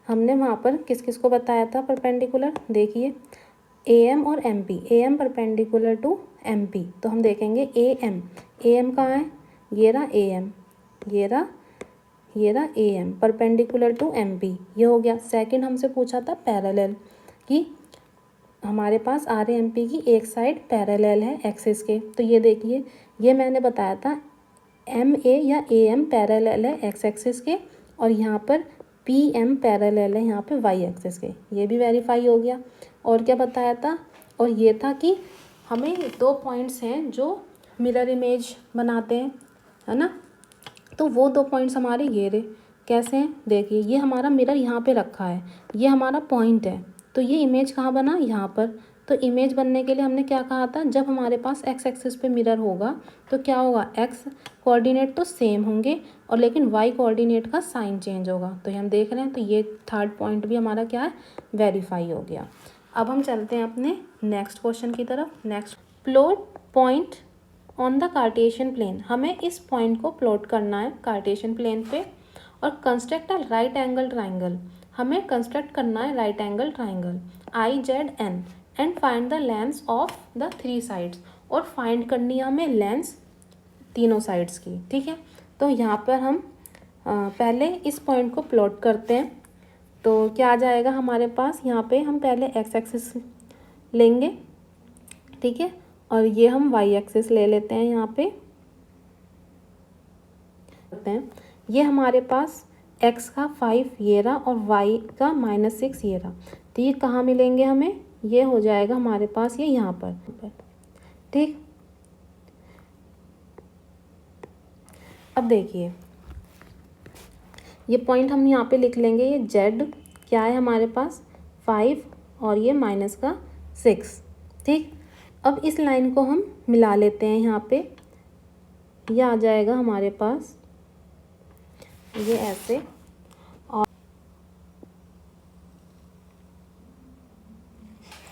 हमने वहाँ पर किस किस को बताया था परपेंडिकुलर, देखिए ए एम और M P, A M perpendicular to M P. तो हम देखेंगे ए एम कहाँ है, ये रहा ए एम, ये रहा A M perpendicular to M P, ये हो गया। सेकंड हमसे पूछा था पैरेलल, कि हमारे पास आर ए एम पी की एक साइड पैरेलल है एक्सिस के। तो ये देखिए ये मैंने बताया था एम ए या ए एम पैरेलल है एक्स एक्सिस के, और यहाँ पर पी एम पैरेलल है यहाँ पे वाई एक्सिस के, ये भी वेरीफाई हो गया। और क्या बताया था, और ये था कि हमें दो पॉइंट्स हैं जो मिरर इमेज बनाते हैं, है ना। तो वो दो पॉइंट्स हमारे ये रहे, कैसे हैं, देखिए ये हमारा मिरर यहाँ पे रखा है, ये हमारा पॉइंट है, तो ये इमेज कहाँ बना, यहाँ पर। तो इमेज बनने के लिए हमने क्या कहा था, जब हमारे पास एक्स एक्सिस पे मिरर होगा तो क्या होगा, एक्स कोऑर्डिनेट तो सेम होंगे और लेकिन वाई कोऑर्डिनेट का साइन चेंज होगा। तो ये हम देख रहे हैं, तो ये थर्ड पॉइंट भी हमारा क्या है, वेरीफाई हो गया। अब हम चलते हैं अपने नेक्स्ट क्वेश्चन की तरफ। Next, plot point on the Cartesian plane, हमें इस पॉइंट को प्लॉट करना है कार्टेशियन प्लेन पे, और construct a right angle triangle, हमें कंस्ट्रक्ट करना है right angle triangle I Z N, and find the lengths of the three sides, और फाइंड करनी है हमें लेंस तीनों साइड्स की, ठीक है। तो यहाँ पर हम पहले इस पॉइंट को प्लॉट करते हैं। तो क्या आ जाएगा हमारे पास, यहाँ पे हम पहले एक्स एक्सिस लेंगे, ठीक है, और ये हम वाई एक्सिस ले लेते हैं यहाँ पे, करते हैं। ये हमारे पास x का 5 ये रहा और y का -6 ये रहा, तो ये कहाँ मिलेंगे हमें, ये हो जाएगा हमारे पास ये यहाँ पर, ठीक। अब देखिए ये पॉइंट हम यहाँ पे लिख लेंगे, ये z क्या है हमारे पास 5 और ये -6, ठीक। अब इस लाइन को हम मिला लेते हैं यहाँ पे, ये आ जाएगा हमारे पास ये ऐसे, और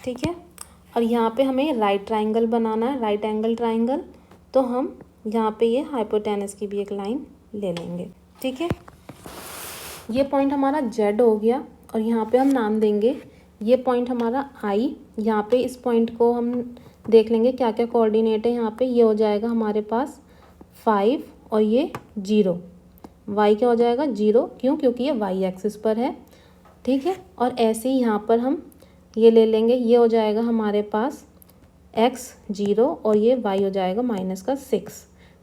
ठीक है, और यहाँ पे हमें राइट ट्राइंगल बनाना है, राइट एंगल ट्राइंगल। तो हम यहाँ पे ये हाइपोटेनस की भी एक लाइन ले लेंगे, ठीक है। ये पॉइंट हमारा जेड हो गया, और यहाँ पे हम नाम देंगे ये पॉइंट हमारा आई। यहाँ पे इस पॉइंट को हम देख लेंगे क्या क्या कोऑर्डिनेट है, यहाँ पे ये हो जाएगा हमारे पास 5 और ये 0, वाई क्या हो जाएगा 0, क्यों, क्योंकि ये वाई एक्सिस पर है, ठीक है। और ऐसे ही यहाँ पर हम ये ले लेंगे, ये हो जाएगा हमारे पास x 0 और ये y हो जाएगा -6,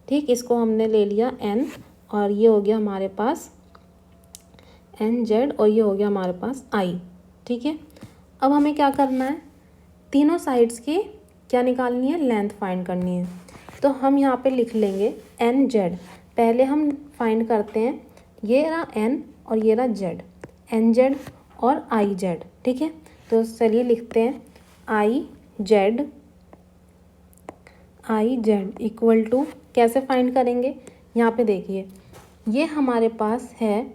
ठीक। इसको हमने ले लिया n, और ये हो गया हमारे पास n z, और ये हो गया हमारे पास i, ठीक है। अब हमें क्या करना है, तीनों साइड्स की क्या निकालनी है, लेंथ फाइंड करनी है। तो हम यहाँ पे लिख लेंगे n z, पहले हम फाइंड करते हैं, ये रहा n और ये रहा z, n z और i z, ठीक है। तो चलिए लिखते हैं i z इक्वल टू, कैसे फाइंड करेंगे, यहाँ पे देखिए ये हमारे पास है,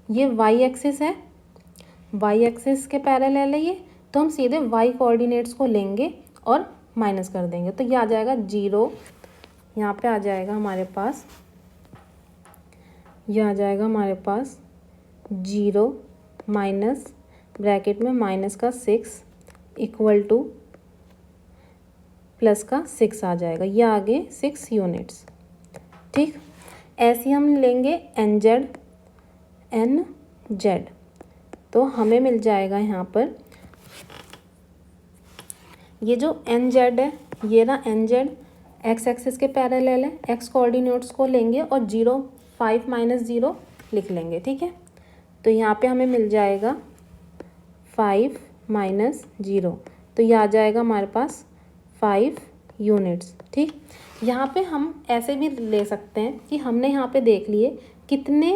ये y एक्सिस है, y एक्सिस के पैरेलल है ये, तो हम सीधे y कोऑर्डिनेट्स को लेंगे और माइनस कर देंगे, तो ये आ जाएगा 0, यहाँ पे आ जाएगा हमारे पास, ये आ जाएगा हमारे पास 0 माइनस ब्रैकेट में -6 इक्वल टू +6 आ जाएगा, ये आगे 6 यूनिट्स, ठीक। ऐसे हम लेंगे एन जेड, तो हमें मिल जाएगा यहाँ पर ये जो एन जेड है, ये ना एन जेड एक्स एक्सिस के पैरेलल है, एक्स कोऑर्डिनेट्स को लेंगे और 0 5 -0 लिख लेंगे, ठीक है। तो यहाँ पे हमें मिल जाएगा 5 -0, तो ये आ जाएगा हमारे पास 5 यूनिट्स, ठीक। यहाँ पे हम ऐसे भी ले सकते हैं कि हमने यहाँ पे देख लिए कितने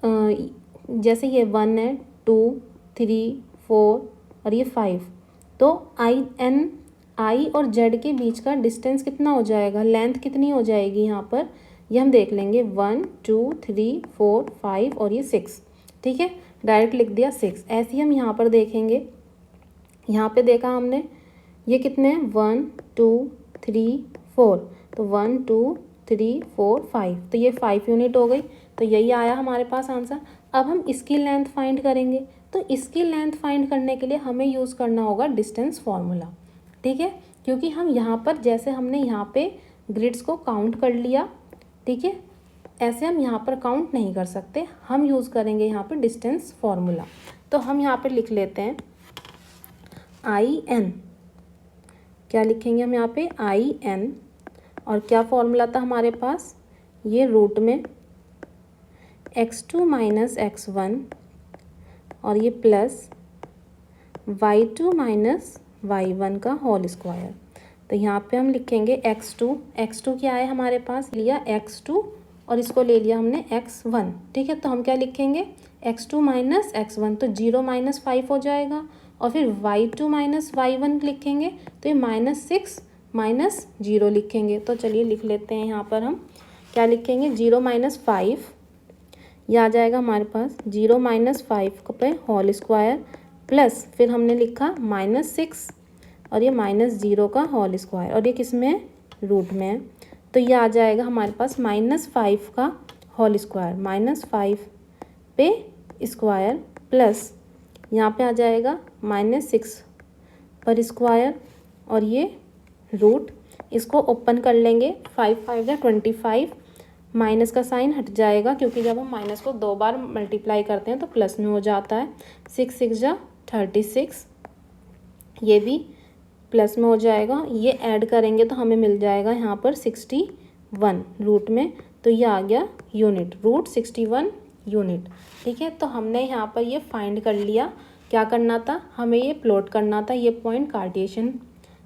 जैसे ये 1 है 2 3 4 और ये 5, तो आई और जेड के बीच का डिस्टेंस कितना हो जाएगा, लेंथ कितनी हो जाएगी यहाँ पर, ये हम देख लेंगे 1 2 3 4 5 और ये 6, ठीक है। डायरेक्ट लिख दिया 6। ऐसे ही हम यहाँ पर देखेंगे, यहाँ पे देखा हमने ये कितने हैं 1 2 3 4, तो 1 2 3 4 5, तो ये 5 यूनिट हो गई। तो यही आया हमारे पास आंसर। अब हम इसकी लेंथ फाइंड करेंगे, तो इसकी लेंथ फाइंड करने के लिए हमें यूज़ करना होगा डिस्टेंस फार्मूला, ठीक है, क्योंकि हम यहाँ पर जैसे हमने यहाँ पे ग्रिड्स को काउंट कर लिया, ठीक है, ऐसे हम यहाँ पर काउंट नहीं कर सकते, हम यूज़ करेंगे यहाँ पर डिस्टेंस फार्मूला। तो हम यहाँ पर लिख लेते हैं IN, क्या लिखेंगे हम यहाँ पे IN, और क्या फॉर्मूला था हमारे पास, ये रूट में x2 माइनस x1 और ये प्लस y2 माइनस y1 का होल स्क्वायर। तो यहाँ पे हम लिखेंगे x2 क्या है हमारे पास, लिया x2 और इसको ले लिया हमने x1, ठीक है, तो हम क्या लिखेंगे x2 माइनस x1, तो 0 माइनस 5 हो जाएगा, और फिर y2 माइनस y1 लिखेंगे तो ये -6 माइनस 0 लिखेंगे। तो चलिए लिख लेते हैं, यहाँ पर हम क्या लिखेंगे 0 माइनस 5, ये आ जाएगा हमारे पास 0 माइनस 5 पे होल स्क्वायर, प्लस फिर हमने लिखा -6 और ये -0 का होल स्क्वायर, और ये किस में है, रूट में है, तो ये आ जाएगा हमारे पास -5 का होल स्क्वायर, -5 पे स्क्वायर, प्लस यहाँ पे आ जाएगा -6 पर स्क्वायर, और ये रूट, इसको ओपन कर लेंगे, 5 5 या 25, माइनस का साइन हट जाएगा क्योंकि जब हम माइनस को 2 बार मल्टीप्लाई करते हैं तो प्लस में हो जाता है, 6 6 जा 36, ये भी प्लस में हो जाएगा, ये ऐड करेंगे तो हमें मिल जाएगा यहाँ पर 61 रूट में, तो ये आ गया यूनिट, रूट 61 यूनिट, ठीक है। तो हमने यहाँ पर ये फाइंड कर लिया, क्या करना था, हमें ये प्लॉट करना था, ये पॉइंट कार्टेशियन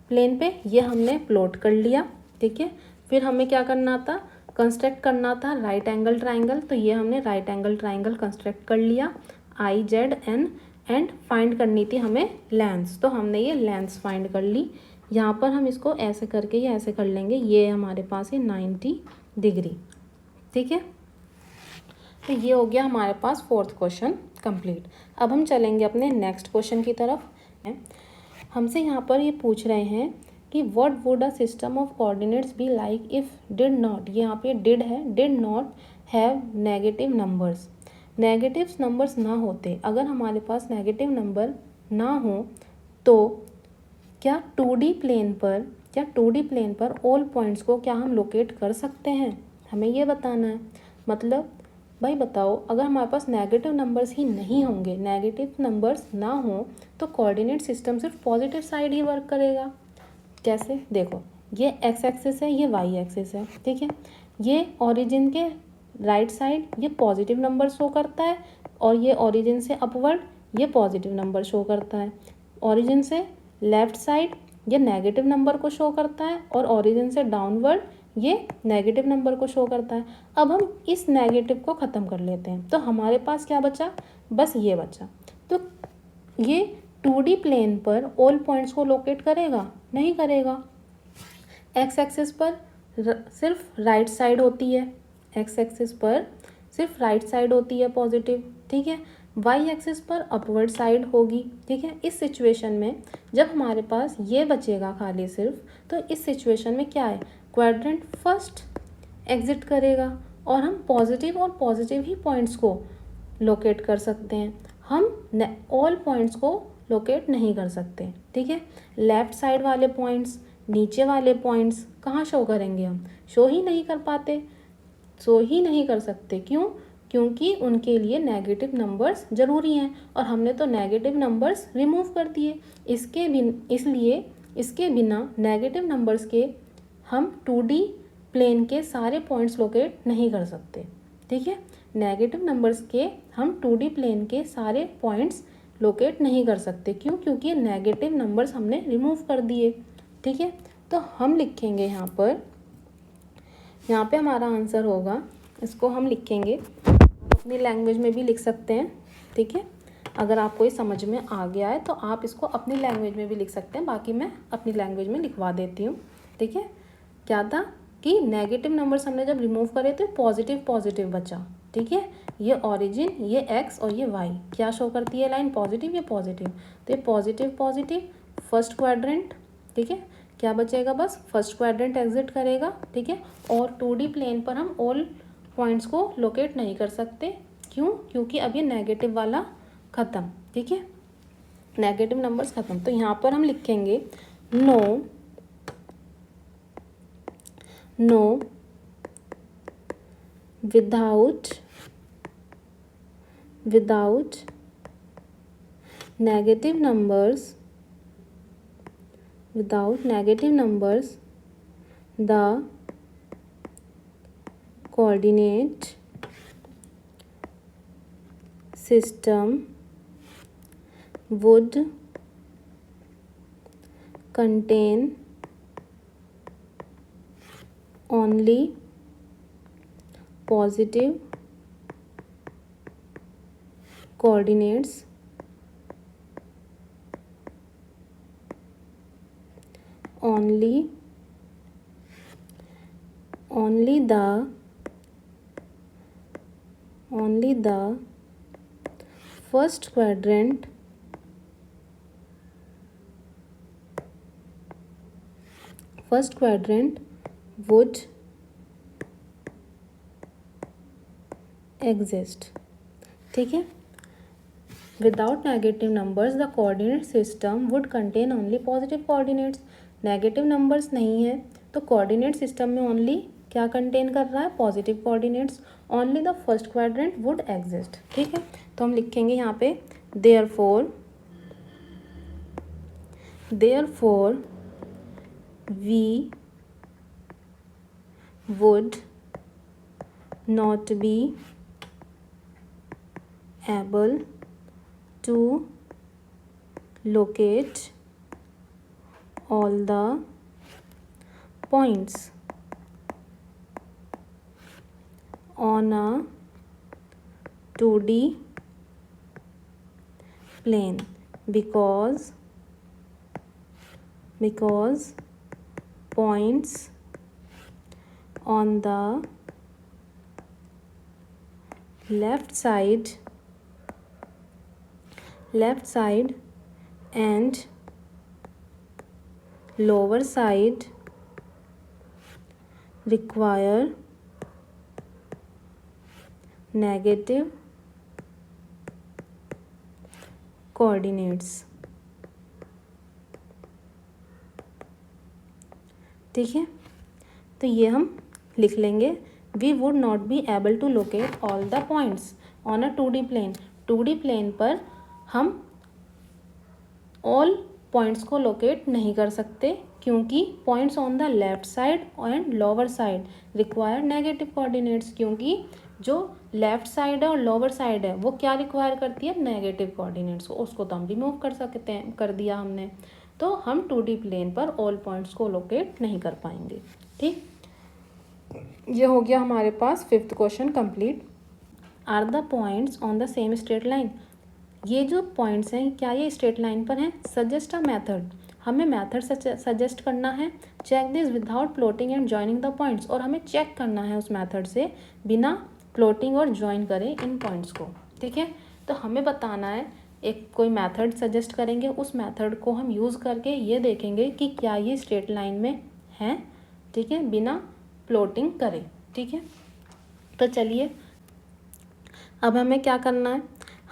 प्लेन पे ये हमने प्लॉट कर लिया, ठीक है। फिर हमें क्या करना था, कंस्ट्रक्ट करना था राइट एंगल ट्राइंगल, तो ये हमने राइट एंगल ट्राइंगल कंस्ट्रक्ट कर लिया IZN, एंड फाइंड करनी थी हमें लेंस, तो हमने ये लेंस फाइंड कर ली। यहाँ पर हम इसको ऐसे करके ये ऐसे कर लेंगे, ये हमारे पास है 90 डिग्री, ठीक है। तो ये हो गया हमारे पास 4th क्वेश्चन कंप्लीट। अब हम चलेंगे अपने नेक्स्ट क्वेश्चन की तरफ। हमसे यहाँ पर ये पूछ रहे हैं कि what would a system of coordinates be like if did not, यहाँ पे डिड है, did not have negative numbers, negative numbers ना होते, अगर हमारे पास नेगेटिव नंबर ना हो तो क्या 2D प्लेन पर ऑल पॉइंट्स को क्या हम लोकेट कर सकते हैं, हमें ये बताना है। मतलब भाई बताओ, अगर हमारे पास नेगेटिव नंबर्स ही नहीं होंगे, नेगेटिव नंबर्स ना हो तो कोऑर्डिनेट सिस्टम सिर्फ पॉजिटिव साइड ही वर्क करेगा। कैसे, देखो ये x एक्सिस है, ये y एक्सिस है, ठीक है, ये ओरिजिन के राइट साइड ये पॉजिटिव नंबर शो करता है, और ये ओरिजिन से अपवर्ड ये पॉजिटिव नंबर शो करता है, ओरिजिन से लेफ्ट साइड ये नेगेटिव नंबर को शो करता है, और ओरिजिन से डाउनवर्ड ये नेगेटिव नंबर को शो करता है। अब हम इस नेगेटिव को ख़त्म कर लेते हैं, तो हमारे पास क्या बचा, बस ये बचा। तो ये 2D प्लेन पर ऑल पॉइंट्स को लोकेट करेगा, नहीं करेगा। एक्स एक्सिस पर सिर्फ राइट साइड होती है, एक्स एक्सिस पर सिर्फ राइट साइड होती है पॉजिटिव, ठीक है, वाई एक्सिस पर अपवर्ड साइड होगी, ठीक है। इस सिचुएशन में जब हमारे पास ये बचेगा खाली सिर्फ, तो इस सिचुएशन में क्या है, क्वाड्रेंट फर्स्ट एग्जिट करेगा, और हम पॉजिटिव ही पॉइंट्स को लोकेट कर सकते हैं, हम ऑल पॉइंट्स को लोकेट नहीं कर सकते, ठीक है। लेफ्ट साइड वाले पॉइंट्स, नीचे वाले पॉइंट्स कहाँ शो करेंगे, हम शो ही नहीं कर पाते, शो ही नहीं कर सकते, क्यों, क्योंकि उनके लिए नेगेटिव नंबर्स ज़रूरी हैं, और हमने तो नेगेटिव नंबर्स रिमूव कर दिए। इसलिए इसके बिना नेगेटिव नंबर्स के हम 2D प्लेन के सारे पॉइंट्स लोकेट नहीं कर सकते, ठीक है। नेगेटिव नंबर्स के हम 2D प्लेन के सारे पॉइंट्स लोकेट नहीं कर सकते, क्यों, क्योंकि नेगेटिव नंबर्स हमने रिमूव कर दिए, ठीक है। तो हम लिखेंगे यहाँ पे हमारा आंसर होगा, इसको हम लिखेंगे, अपनी लैंग्वेज में भी लिख सकते हैं, ठीक है। अगर आपको ये समझ में आ गया है तो आप इसको अपनी लैंग्वेज में भी लिख सकते हैं, बाकी मैं अपनी लैंग्वेज में लिखवा देती हूँ, ठीक है। क्या था कि नेगेटिव नंबर्स हमने जब रिमूव करे तो पॉजिटिव बचा, ठीक है। ये ऑरिजिन, ये एक्स और ये वाई, क्या शो करती है लाइन, पॉजिटिव या पॉजिटिव, तो ये पॉजिटिव पॉजिटिव फर्स्ट क्वाड्रेंट, ठीक है। क्या बचेगा, बस फर्स्ट क्वाड्रेंट एग्जिट करेगा, ठीक है। और 2D प्लेन पर हम ऑल पॉइंट्स को लोकेट नहीं कर सकते, क्यों, क्योंकि अब ये नेगेटिव वाला ख़त्म, ठीक है, नेगेटिव नंबर्स ख़त्म। तो यहाँ पर हम लिखेंगे no without negative numbers, the coordinate system would contain only positive coordinates only the first quadrant would exist, ठीक है। Without negative numbers the coordinate system would contain only positive coordinates, negative numbers नहीं है तो coordinate system में only क्या contain कर रहा है, positive coordinates, only the first quadrant would exist, ठीक है। तो हम लिखेंगे यहाँ पे therefore we would not be able to locate all the points on a 2D plane because points on the left side and lower side require negative coordinates, ठीक है। तो ये हम लिख लेंगे we would not be able to locate all the points on a 2D plane, 2D plane पर हम all points को लोकेट नहीं कर सकते क्योंकि points on the left side and lower side require negative coordinates, क्योंकि जो लेफ्ट साइड है और लोअर साइड है वो क्या रिक्वायर करती है, नेगेटिव कोऑर्डिनेट्स, उसको तो हम रिमूव कर सकते हैं, कर दिया हमने, तो हम 2D प्लेन पर ऑल पॉइंट्स को लोकेट नहीं कर पाएंगे, ठीक। ये हो गया हमारे पास 5th question complete. Are the points on the same straight line, ये जो पॉइंट्स हैं क्या ये स्ट्रेट लाइन पर हैं, सजेस्ट अ मेथड, हमें मेथड सजेस्ट करना है, check this without plotting and joining the points, और हमें चेक करना है उस मेथड से बिना प्लॉटिंग और ज्वाइन करें इन पॉइंट्स को, ठीक है। तो हमें बताना है, एक कोई मेथड सजेस्ट करेंगे, उस मेथड को हम यूज़ करके ये देखेंगे कि क्या ये स्ट्रेट लाइन में है, ठीक है, बिना प्लॉटिंग करें, ठीक है। तो चलिए अब हमें क्या करना है,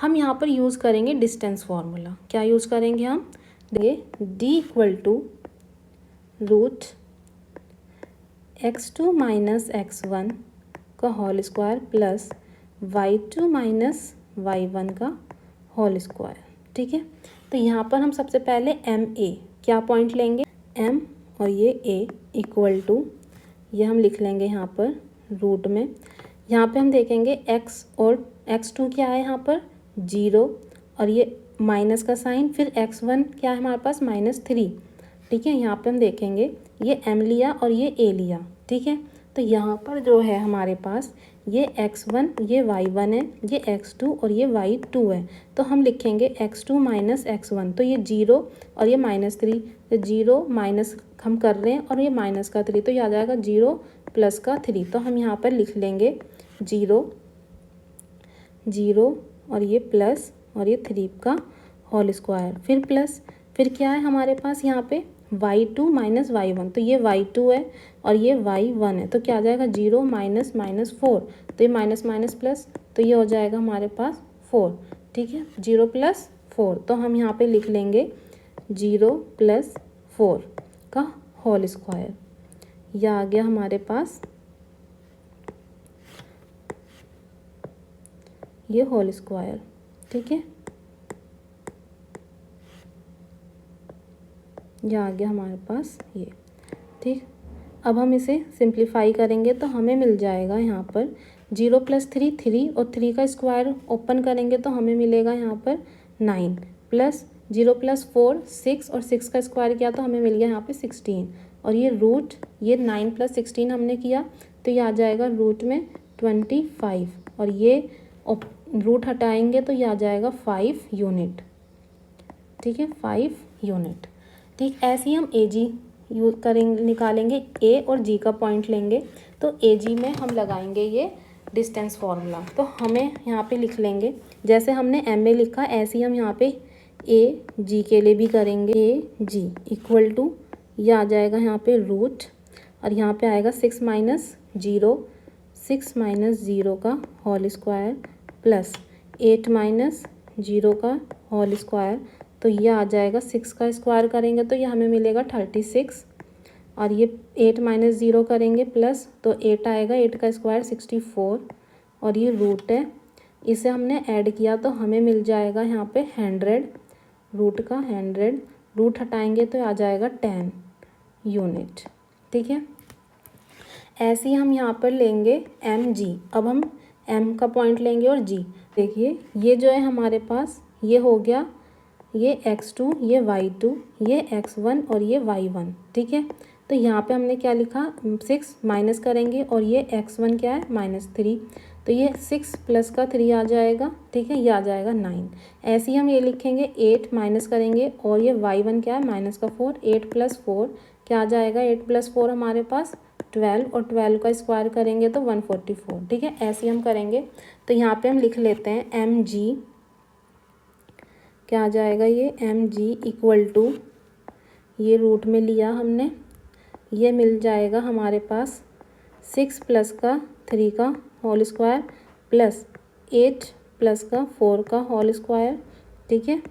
हम यहाँ पर यूज़ करेंगे डिस्टेंस फार्मूला, क्या यूज़ करेंगे हम, देखिए D equal to root x2 minus x1 का whole square plus y2 minus y1 का होल स्क्वायर, ठीक है। तो यहाँ पर हम सबसे पहले MA क्या पॉइंट लेंगे, M और ये A इक्वल टू, ये हम लिख लेंगे यहाँ पर रूट में, यहाँ पे हम देखेंगे x और x2 क्या है यहाँ पर 0 और ये माइनस का साइन, फिर x1 क्या है हमारे पास -3, ठीक है। यहाँ पे हम देखेंगे ये m लिया और ये a लिया, ठीक है। तो यहाँ पर जो है हमारे पास ये x1 ये y1 है, ये x2 और ये y2 है, तो हम लिखेंगे x2 माइनस x1, तो ये 0 और ये -3, तो 0 माइनस हम कर रहे हैं और ये माइनस का 3, तो ये आ जाएगा 0 प्लस का 3, तो हम यहाँ पर लिख लेंगे 0 0 और ये प्लस और ये 3 का होल स्क्वायर, फिर प्लस, फिर क्या है हमारे पास यहाँ पे y2 माइनस y1, तो ये y2 है और ये y1 है, तो क्या आ जाएगा 0 माइनस माइनस 4, तो ये माइनस माइनस प्लस, तो ये हो जाएगा हमारे पास 4। ठीक है, 0 प्लस 4, तो हम यहाँ पे लिख लेंगे 0 प्लस 4 का होल स्क्वायर। यह आ गया हमारे पास ये होल स्क्वायर। ठीक है, ये आ गया हमारे पास ये। ठीक, अब हम इसे सिंप्लीफाई करेंगे तो हमें मिल जाएगा यहाँ पर 0 प्लस 3 3 और 3 का स्क्वायर ओपन करेंगे तो हमें मिलेगा यहाँ पर 9 प्लस 0 प्लस 4 6 और 6 का स्क्वायर किया तो हमें मिल गया यहाँ पे 16 और ये रूट, ये 9 प्लस 16 हमने किया तो ये आ जाएगा रूट में 25 और ये रूट हटाएंगे तो ये आ जाएगा 5 यूनिट। ठीक है, 5 यूनिट। ठीक, ऐसे ही हम ए जी यूज करेंगे, निकालेंगे ए और जी का पॉइंट लेंगे तो ए जी में हम लगाएंगे ये डिस्टेंस फार्मूला। तो हमें यहाँ पे लिख लेंगे जैसे हमने एम ए लिखा ऐसे ही हम यहाँ पे ए जी के लिए भी करेंगे। ए जी इक्वल टू ये आ जाएगा यहाँ पे रूट और यहाँ पे आएगा 6 माइनस 0, 6 माइनस 0 का होल स्क्वायर प्लस 8 माइनस 0 का होल स्क्वायर, तो ये आ जाएगा 6 का स्क्वायर करेंगे तो ये हमें मिलेगा 36 और ये 8 माइनस 0 करेंगे प्लस तो 8 आएगा, 8 का स्क्वायर 64 और ये रूट है, इसे हमने ऐड किया तो हमें मिल जाएगा यहाँ पे 100, रूट का 100, रूट हटाएंगे तो आ जाएगा 10 यूनिट। ठीक है, ऐसे ही हम यहाँ पर लेंगे एम जी। अब हम एम का पॉइंट लेंगे और जी, देखिए ये जो है हमारे पास ये हो गया ये x2, ये y2, ये x1 और ये y1। ठीक है, तो यहाँ पे हमने क्या लिखा 6 माइनस करेंगे और ये x1 क्या है -3, तो ये 6 प्लस का 3 आ जाएगा। ठीक है, ये आ जाएगा 9। ऐसे ही हम ये लिखेंगे 8 माइनस करेंगे और ये y1 क्या है -4, 8 प्लस 4 क्या आ जाएगा 8 प्लस 4 हमारे पास 12 और 12 का स्क्वायर करेंगे तो 144। ठीक है, ऐसे ही हम करेंगे तो यहाँ पे हम लिख लेते हैं एम जी, क्या आ जाएगा ये एम जी इक्वल टू ये रूट में लिया हमने, ये मिल जाएगा हमारे पास 6 प्लस का 3 का होल स्क्वायर प्लस 8 प्लस का 4 का होल स्क्वायर। ठीक है,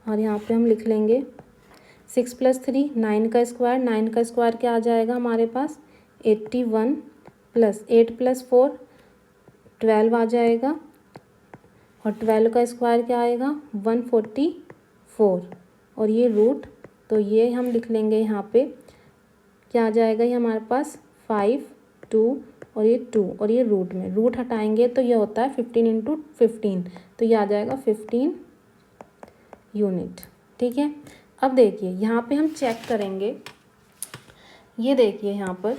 और यहाँ पे हम लिख लेंगे 6 प्लस 3 9 का स्क्वायर, 9 का स्क्वायर क्या आ जाएगा हमारे पास 81 प्लस 8 प्लस 4 12 आ जाएगा और 12 का स्क्वायर क्या आएगा 144 और ये रूट, तो ये हम लिख लेंगे यहाँ पे क्या आ जाएगा ये हमारे पास 5 2 और ये 2 और ये रूट में रूट हटाएंगे तो ये होता है 15 इंटू 15, तो ये आ जाएगा 15 यूनिट। ठीक है, अब देखिए यहाँ पे हम चेक करेंगे, ये देखिए यहाँ पर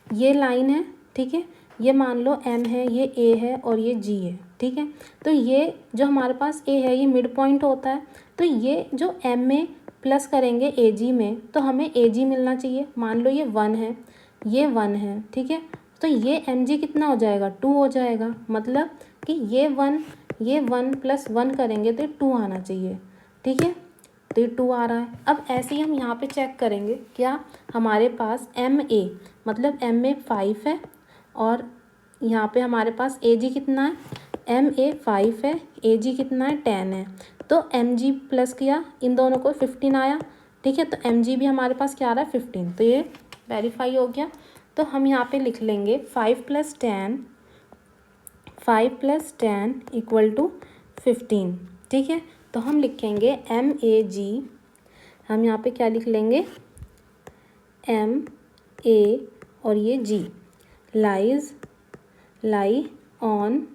ये लाइन है। ठीक है, ये मान लो M है, ये A है और ये G है। ठीक है, तो ये जो हमारे पास A है ये मिड पॉइंट होता है, तो ये जो M में प्लस करेंगे AG में तो हमें AG मिलना चाहिए। मान लो ये 1 है, ये 1 है। ठीक है, तो ये MG कितना हो जाएगा 2 हो जाएगा, मतलब कि ये 1 प्लस 1 करेंगे तो 2 आना चाहिए। ठीक है, तो ये 2 आ रहा है। अब ऐसे ही हम यहाँ पे चेक करेंगे क्या हमारे पास MA मतलब M में 5 है और यहाँ पे हमारे पास AG कितना है, MA 5 है, AG कितना है 10 है, तो MG प्लस किया इन दोनों को 15 आया। ठीक है, तो MG भी हमारे पास क्या आ रहा है 15, तो ये वेरीफाई हो गया। तो हम यहाँ पे लिख लेंगे 5 प्लस 10 इक्वल टू 15। ठीक है, तो हम लिखेंगे MAG, हम यहाँ पे क्या लिख लेंगे MA और ये G lie on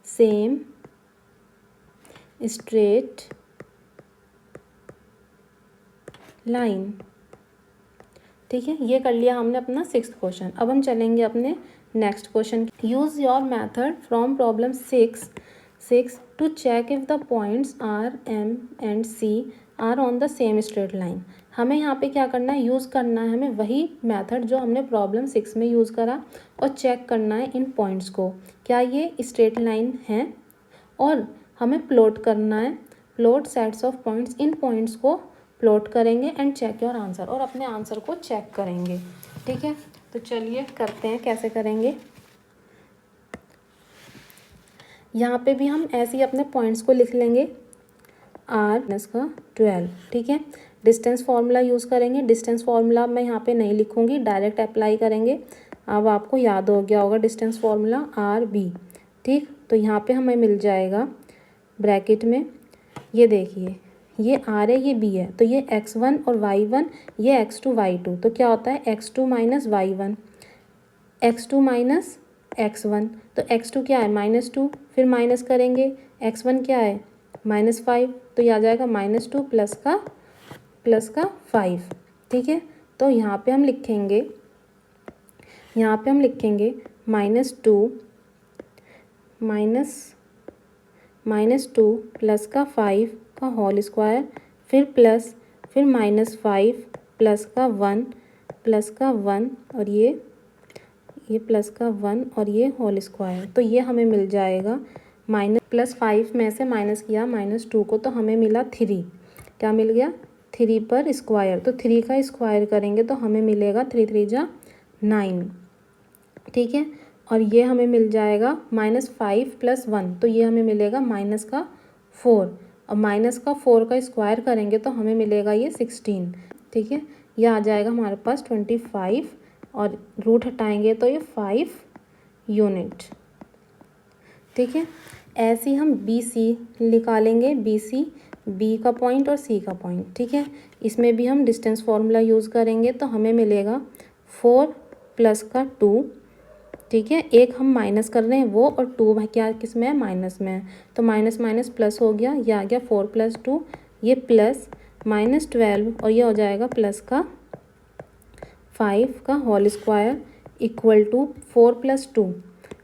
same straight line. ठीक है, ये कर लिया हमने अपना 6th क्वेश्चन। अब हम चलेंगे अपने next question. Use your method from problem 6 to check if the points R, M and C are on the same straight line हमें यहाँ पे क्या करना है, यूज़ करना है हमें वही मेथड जो हमने प्रॉब्लम 6 में यूज़ करा, और चेक करना है इन पॉइंट्स को, क्या ये स्ट्रेट लाइन है, और हमें प्लॉट करना है, plot sets of points, in points को प्लॉट करेंगे एंड चेक योर आंसर, और अपने आंसर को चेक करेंगे। ठीक है, तो चलिए करते हैं कैसे करेंगे। यहाँ पे भी हम ऐसे ही अपने पॉइंट्स को लिख लेंगे, R-12। ठीक है, डिस्टेंस फार्मूला यूज़ करेंगे। डिस्टेंस फार्मूला मैं यहाँ पे नहीं लिखूँगी, डायरेक्ट अप्लाई करेंगे। अब आपको याद हो गया होगा डिस्टेंस फार्मूला RB। ठीक, तो यहाँ पे हमें मिल जाएगा ब्रैकेट में, ये देखिए ये R है, ये B है, तो ये x1 और y1, ये x2 y2, तो क्या होता है x2 minus y1, x2 minus x1, तो x2 क्या है -2, फिर माइनस करेंगे, x1 क्या है -5, तो ये आ जाएगा -2 प्लस का 5। ठीक है, तो यहाँ पे हम लिखेंगे -2 प्लस का 5 का होल स्क्वायर, फिर प्लस, फिर -5 प्लस का 1 और ये प्लस का 1 और ये होल स्क्वायर, तो ये हमें मिल जाएगा +5 में से माइनस किया -2 को, तो हमें मिला 3। क्या मिल गया, 3 पर स्क्वायर, तो 3 का स्क्वायर करेंगे तो हमें मिलेगा 3 3 जा 9। ठीक है, और ये हमें मिल जाएगा -5 + 1, तो ये हमें मिलेगा -4, और -4 का स्क्वायर करेंगे तो हमें मिलेगा ये 16। ठीक है, ये आ जाएगा हमारे पास 25, और रूट हटाएंगे तो ये 5 यूनिट। ठीक है, ऐसे ही हम BC निकालेंगे, BC B का पॉइंट और C का पॉइंट। ठीक है, इसमें भी हम डिस्टेंस फार्मूला यूज़ करेंगे, तो हमें मिलेगा 4 प्लस का 2। ठीक है, एक हम माइनस कर रहे हैं वो, और 2 क्या किस में है, माइनस में है, तो माइनस माइनस प्लस हो गया, ये आ गया 4 + 2, ये प्लस -12, और ये हो जाएगा प्लस का 5 का होल स्क्वायर इक्वल टू 4 + 2।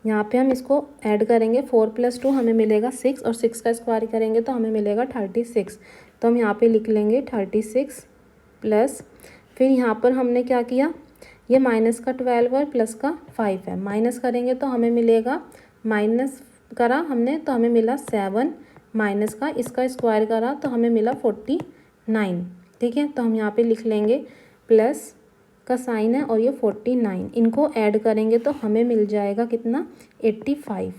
यहाँ पे हम इसको ऐड करेंगे, 4 + 2 हमें मिलेगा 6, और 6 का स्क्वायर करेंगे तो हमें मिलेगा 36। तो हम यहाँ पे लिख लेंगे 36 प्लस, फिर यहाँ पर हमने क्या किया, ये माइनस का 12 और प्लस का 5 है, माइनस करेंगे तो हमें मिलेगा, माइनस करा हमने तो हमें मिला 7, माइनस का इसका स्क्वायर करा तो हमें मिला 49। ठीक है, तो हम यहाँ पे लिख लेंगे प्लस का साइन है और ये 49, इनको ऐड करेंगे तो हमें मिल जाएगा कितना, 85।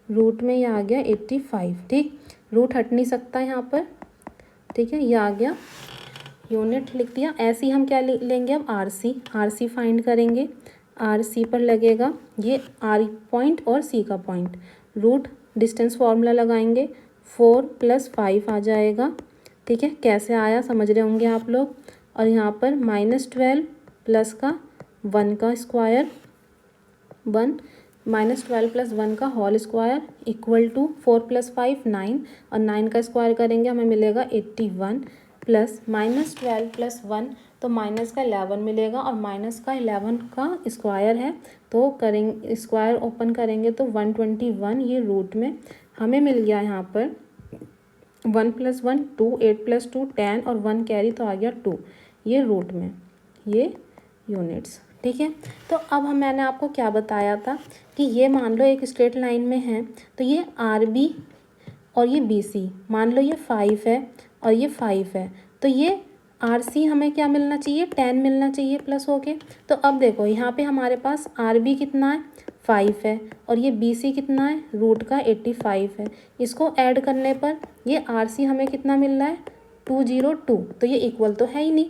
रूट में ये आ गया 85। ठीक, रूट हट नहीं सकता यहाँ पर। ठीक है, ये आ गया, यूनिट लिख दिया। ऐसे ही हम क्या लेंगे अब, RC फाइंड करेंगे। RC पर लगेगा ये R पॉइंट और C का पॉइंट, रूट डिस्टेंस फार्मूला लगाएंगे, 4 + 5 आ जाएगा। ठीक है, कैसे आया समझ रहे होंगे आप लोग। और यहाँ पर -12 प्लस का 1 का स्क्वायर, 1 -12 + 1 का होल स्क्वायर इक्वल टू 4 + 5 9, और 9 का स्क्वायर करेंगे हमें मिलेगा 81, प्लस -12 + 1 तो माइनस का 11 मिलेगा, और माइनस का 11 का स्क्वायर है तो करेंगे, स्क्वायर ओपन करेंगे तो 121, ये रूट में हमें मिल गया यहाँ पर 1 + 1 2, 8 + 2 10, और 1 कैरी तो आ गया 2, ये रूट में, ये यूनिट्स। ठीक है, तो अब मैंने आपको क्या बताया था कि ये मान लो एक स्ट्रेट लाइन में है, तो ये RB और ये BC, मान लो ये 5 है और ये 5 है, तो ये RC हमें क्या मिलना चाहिए, 10 मिलना चाहिए प्लस होके। तो अब देखो यहाँ पे हमारे पास RB कितना है, 5 है, और ये BC कितना है, रूट का 85 है। इसको ऐड करने पर ये RC हमें कितना मिल रहा है, 202, तो ये इक्वल तो है ही नहीं।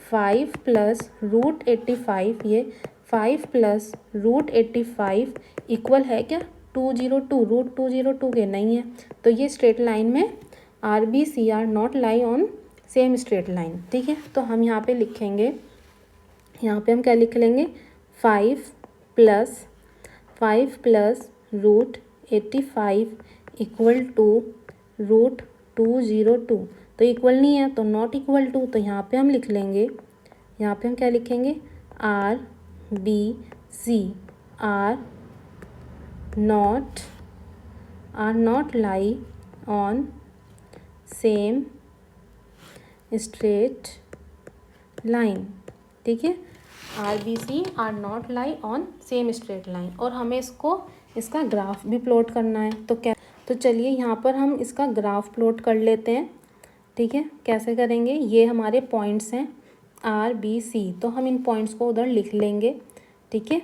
5 + √85, ये 5 + √85 इक्वल है क्या, 202, रूट 202 के नहीं है। तो ये स्ट्रेट लाइन में RB CR not lie on same straight line. ठीक है, तो हम यहाँ पे लिखेंगे, यहाँ पे हम क्या लिख लेंगे, 5 + √85 इक्वल टू रूट 202, तो इक्वल नहीं है तो नॉट इक्वल टू, तो यहाँ पे हम लिख लेंगे, यहाँ पे हम क्या लिखेंगे, RBC are not lie on same straight line, ठीक है। RBC are not lie on same straight line, और हमें इसका ग्राफ भी प्लॉट करना है। तो चलिए यहाँ पर हम इसका ग्राफ प्लॉट कर लेते हैं, ठीक है। कैसे करेंगे, ये हमारे पॉइंट्स हैं RBC, तो हम इन पॉइंट्स को उधर लिख लेंगे, ठीक है।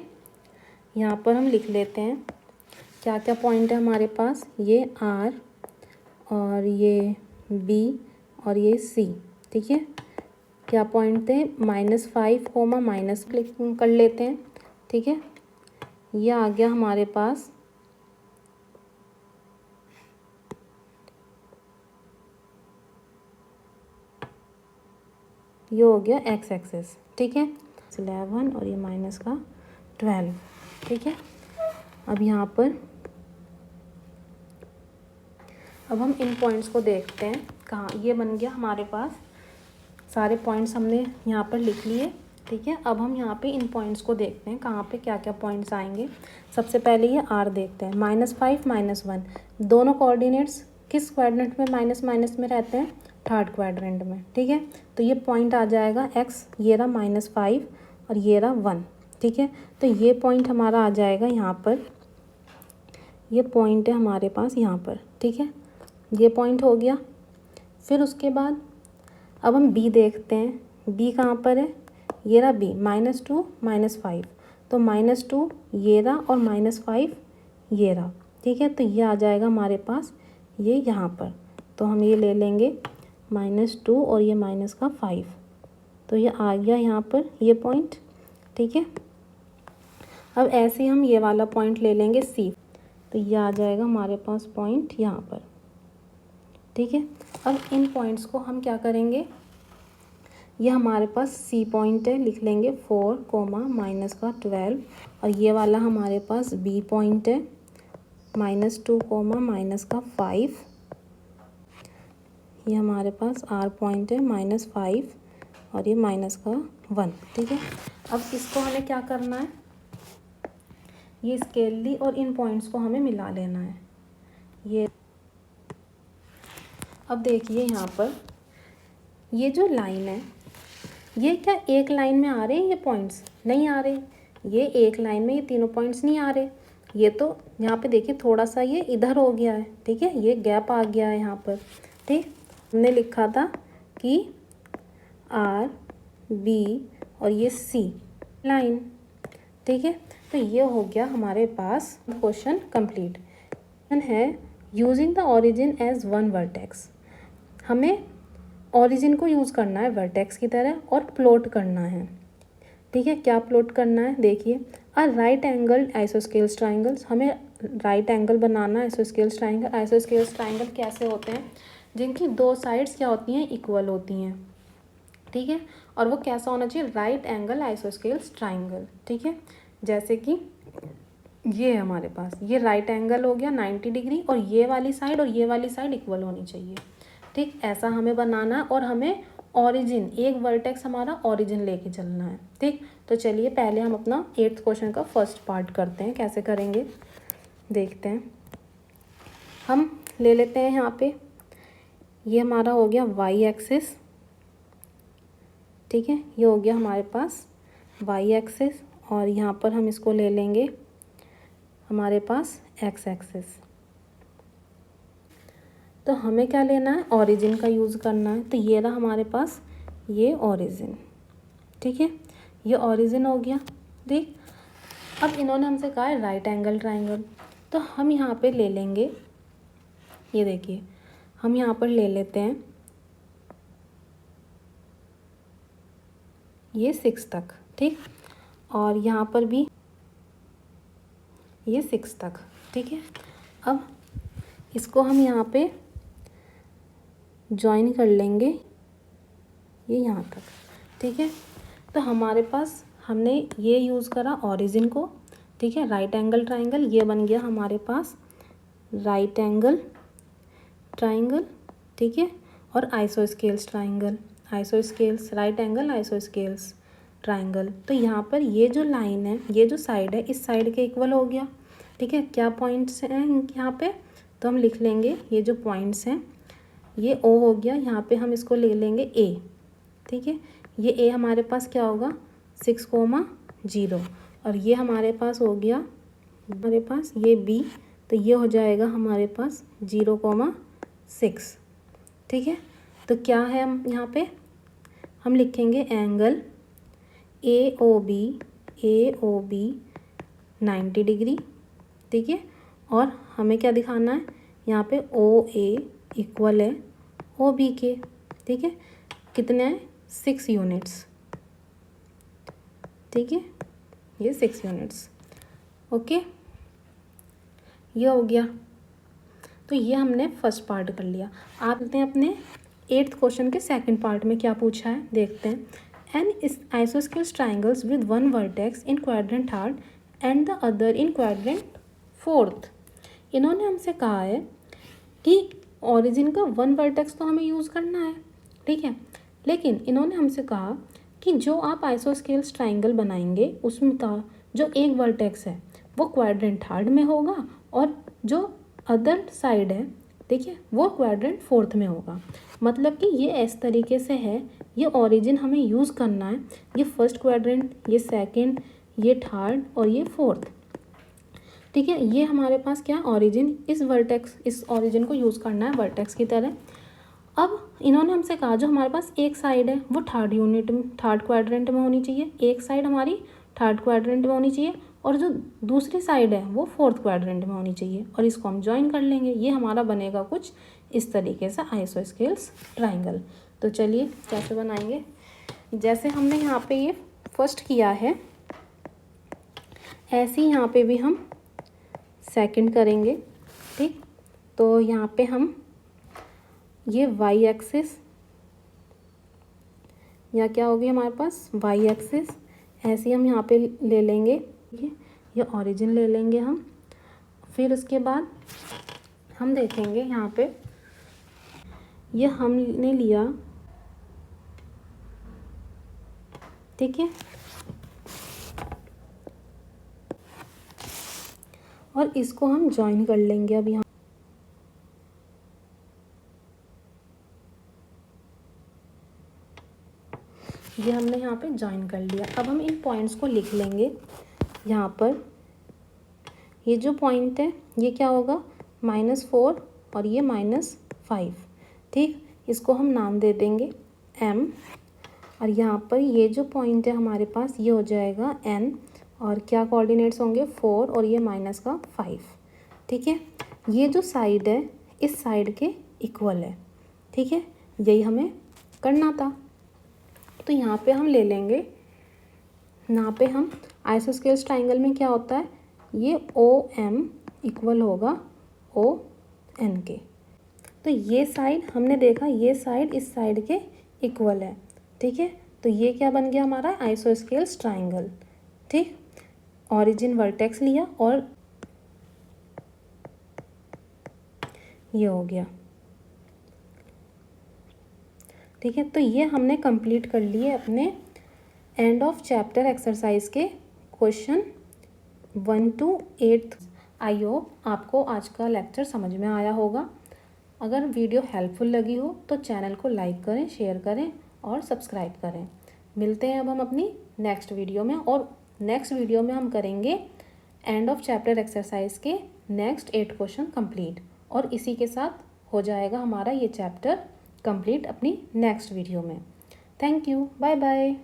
यहाँ पर हम लिख लेते हैं क्या क्या पॉइंट है हमारे पास, ये R और ये B और ये C, ठीक है। क्या पॉइंट थे, -5 कोमा माइनस क्लिक कर लेते हैं, ठीक है। ये आ गया हमारे पास ये हो गया x एक्सेस, ठीक है। 11 और ये माइनस का 12, ठीक है। अब यहाँ पर अब हम इन पॉइंट्स को देखते हैं कहाँ, ये बन गया हमारे पास, सारे पॉइंट्स हमने यहाँ पर लिख लिए, ठीक है। अब हम यहाँ पे इन पॉइंट्स को देखते हैं कहाँ पे क्या क्या पॉइंट्स आएंगे। सबसे पहले ये R देखते हैं, -5 -1 दोनों कोऑर्डिनेट्स किस क्वाड्रेंट में माइनस माइनस में रहते हैं, थर्ड क्वाड्रेंट में, ठीक है। तो ये पॉइंट आ जाएगा x, ये रहा -5 और ये रहा 1, ठीक है। तो ये पॉइंट हमारा आ जाएगा यहाँ पर, ये पॉइंट है हमारे पास यहाँ पर, ठीक है। ये पॉइंट हो गया। फिर उसके बाद अब हम B देखते हैं, B कहाँ पर है, ये रहा B, -2 -5, तो -2 ये रहा और -5 ये रहा, ठीक है। तो ये आ जाएगा हमारे पास ये यहाँ पर, तो हम ये ले लेंगे -2 और ये -5, तो ये आ गया यहाँ पर ये पॉइंट, ठीक है। अब ऐसे ही हम ये वाला पॉइंट ले लेंगे C, तो ये आ जाएगा हमारे पास पॉइंट यहाँ पर, ठीक है। अब इन पॉइंट्स को हम क्या करेंगे, ये हमारे पास C पॉइंट है, लिख लेंगे 4 कोमा माइनस का 12, और ये वाला हमारे पास B पॉइंट है, -2 कोमा माइनस का 5, ये हमारे पास R पॉइंट है -5 और ये माइनस का 1, ठीक है। अब इसको हमें क्या करना है, ये स्केल ली और इन पॉइंट्स को हमें मिला लेना है। ये अब देखिए यहाँ पर ये जो लाइन है, ये क्या एक लाइन में आ रहे हैं, ये पॉइंट्स नहीं आ रहे, ये एक लाइन में ये तीनों पॉइंट्स नहीं आ रहे, ये तो यहाँ पे देखिए थोड़ा सा ये इधर हो गया है, ठीक है, ये गैप आ गया है यहाँ पर, ठीक। हमने लिखा था कि R B और ये C लाइन, ठीक है। तो ये हो गया हमारे पास क्वेश्चन कंप्लीट है। Using the origin as one vertex, हमें ओरिजिन को यूज़ करना है वर्टेक्स की तरह और प्लॉट करना है, ठीक है। क्या प्लॉट करना है, देखिए अ राइट एंगल आइसोस्केल्स ट्राइंगल्स, हमें राइट एंगल बनाना है आइसोस्केल्स ट्राइंगल। आइसोस्केल्स ट्राइंगल कैसे होते हैं, जिनकी दो साइड्स क्या होती हैं, इक्वल होती हैं, ठीक है। और वो कैसा होना चाहिए, राइट एंगल आइसोस्केल्स ट्राइंगल, ठीक है। जैसे कि ये है हमारे पास, ये राइट एंगल हो गया 90 डिग्री, और ये वाली साइड इक्वल होनी चाहिए, ठीक। ऐसा हमें बनाना है, और हमें ओरिजिन, एक वर्टेक्स हमारा ओरिजिन लेके चलना है, ठीक। तो चलिए पहले हम अपना 8th क्वेश्चन का फर्स्ट पार्ट करते हैं, कैसे करेंगे देखते हैं। हम ले लेते हैं यहाँ पे, ये हमारा हो गया y एक्सिस, ठीक है, ये हो गया हमारे पास y एक्सिस, और यहाँ पर हम इसको ले लेंगे हमारे पास x एक्सिस। तो हमें क्या लेना है, ओरिजिन का यूज़ करना है, तो ये रहा हमारे पास ये ओरिजिन, ठीक है, ये ओरिजिन हो गया, ठीक। अब इन्होंने हमसे कहा है राइट एंगल ट्राइंगल, तो हम यहाँ पे ले लेंगे, ये देखिए हम यहाँ पर ले लेते हैं ये 6 तक, ठीक, और यहाँ पर भी ये 6 तक, ठीक है। अब इसको हम यहाँ पे ज्वाइन कर लेंगे ये यहाँ तक, ठीक है। तो हमारे पास हमने ये यूज़ करा ओरिजिन को, ठीक है, राइट एंगल ट्राइंगल, ये बन गया हमारे पास राइट एंगल ट्राइंगल, ठीक है, और isosceles triangle, isosceles right angle isosceles triangle. तो यहाँ पर ये जो लाइन है, ये जो साइड है, इस साइड के इक्वल हो गया, ठीक है। क्या पॉइंट्स हैं यहाँ पे, तो हम लिख लेंगे ये जो पॉइंट्स हैं, ये O हो गया, यहाँ पे हम इसको ले लेंगे A, ठीक है, ये ए हमारे पास क्या होगा 6,0 और ये हमारे पास हो गया हमारे पास ये बी, तो ये हो जाएगा हमारे पास 0,6। ठीक है, तो क्या है हम यहाँ पे हम लिखेंगे angle A O B 90 degree. ठीक है, और हमें क्या दिखाना है यहाँ पे ओ ए इक्वल है ओ बी के। ठीक है, कितने हैं 6 यूनिट्स। ठीक है, ये 6 यूनिट्स। ओके, ये हो गया। तो ये हमने फर्स्ट पार्ट कर लिया। आप देखते हैं अपने 8th क्वेश्चन के सेकंड पार्ट में क्या पूछा है, देखते हैं। An isosceles triangles with one vertex in quadrant third and the other in quadrant fourth. इन्होंने हमसे कहा है कि ओरिजिन का वन वर्टेक्स तो हमें यूज़ करना है, ठीक है, लेकिन इन्होंने हमसे कहा कि जो आप आइसोस्केल्स ट्राइंगल बनाएंगे उसमें का जो एक वर्टेक्स है वो क्वाड्रेंट थर्ड में होगा और जो अदर साइड है, ठीक है, वो क्वाड्रेंट फोर्थ में होगा। मतलब कि ये इस तरीके से है, ये ओरिजिन हमें यूज़ करना है, ये फर्स्ट क्वाड्रेंट, ये सेकंड, ये थर्ड और ये फोर्थ। ठीक है, ये हमारे पास क्या ओरिजिन, इस वर्टेक्स, इस ओरिजिन को यूज़ करना है वर्टेक्स की तरह। अब इन्होंने हमसे कहा जो हमारे पास एक साइड है वो थर्ड क्वाड्रेंट में होनी चाहिए, एक साइड हमारी थर्ड क्वाड्रेंट में होनी चाहिए और जो दूसरी साइड है वो फोर्थ क्वाड्रेंट में होनी चाहिए, और इसको हम ज्वाइन कर लेंगे। ये हमारा बनेगा कुछ इस तरीके से आइसोस्केल्स ट्राइंगल। तो चलिए कैसे बनाएंगे, जैसे हमने यहाँ पे ये फर्स्ट किया है ऐसे ही यहाँ पे भी हम सेकंड करेंगे। ठीक, तो यहाँ पे हम ये वाई एक्सिस या क्या होगी हमारे पास वाई एक्सिस, ऐसे ही हम यहाँ पे ले लेंगे। ठीक है, ये ओरिजिन ले लेंगे हम। फिर उसके बाद हम देखेंगे यहाँ पे ये हमने लिया, ठीक है, और इसको हम ज्वाइन कर लेंगे। अब यहाँ ये हमने यहाँ पे ज्वाइन कर लिया। अब हम इन पॉइंट्स को लिख लेंगे। यहाँ पर ये जो पॉइंट है ये क्या होगा -4 और ये -5। ठीक, इसको हम नाम दे देंगे M। और यहाँ पर ये जो पॉइंट है हमारे पास ये हो जाएगा N, और क्या कोऑर्डिनेट्स होंगे 4 और ये -5। ठीक है, ये जो साइड है इस साइड के इक्वल है। ठीक है, यही हमें करना था। तो यहाँ पे हम ले लेंगे, यहाँ पे हम आइसोस्केल्स ट्राइंगल में क्या होता है ये OM इक्वल होगा ON के। तो ये साइड हमने देखा, ये साइड इस साइड के इक्वल है। ठीक है, तो ये क्या बन गया हमारा आइसोस्केल्स ट्राइंगल। ठीक, ओरिजिन वर्टेक्स लिया और ये हो गया। ठीक है, तो ये हमने कंप्लीट कर लिए अपने एंड ऑफ चैप्टर एक्सरसाइज के क्वेश्चन 1 to 8। आई होप आपको आज का लेक्चर समझ में आया होगा। अगर वीडियो हेल्पफुल लगी हो तो चैनल को लाइक करें, शेयर करें और सब्सक्राइब करें। मिलते हैं अब हम अपनी नेक्स्ट वीडियो में, और नेक्स्ट वीडियो में हम करेंगे एंड ऑफ चैप्टर एक्सरसाइज के नेक्स्ट 8 क्वेश्चन कंप्लीट, और इसी के साथ हो जाएगा हमारा ये चैप्टर कंप्लीट अपनी नेक्स्ट वीडियो में। Thank you, bye bye.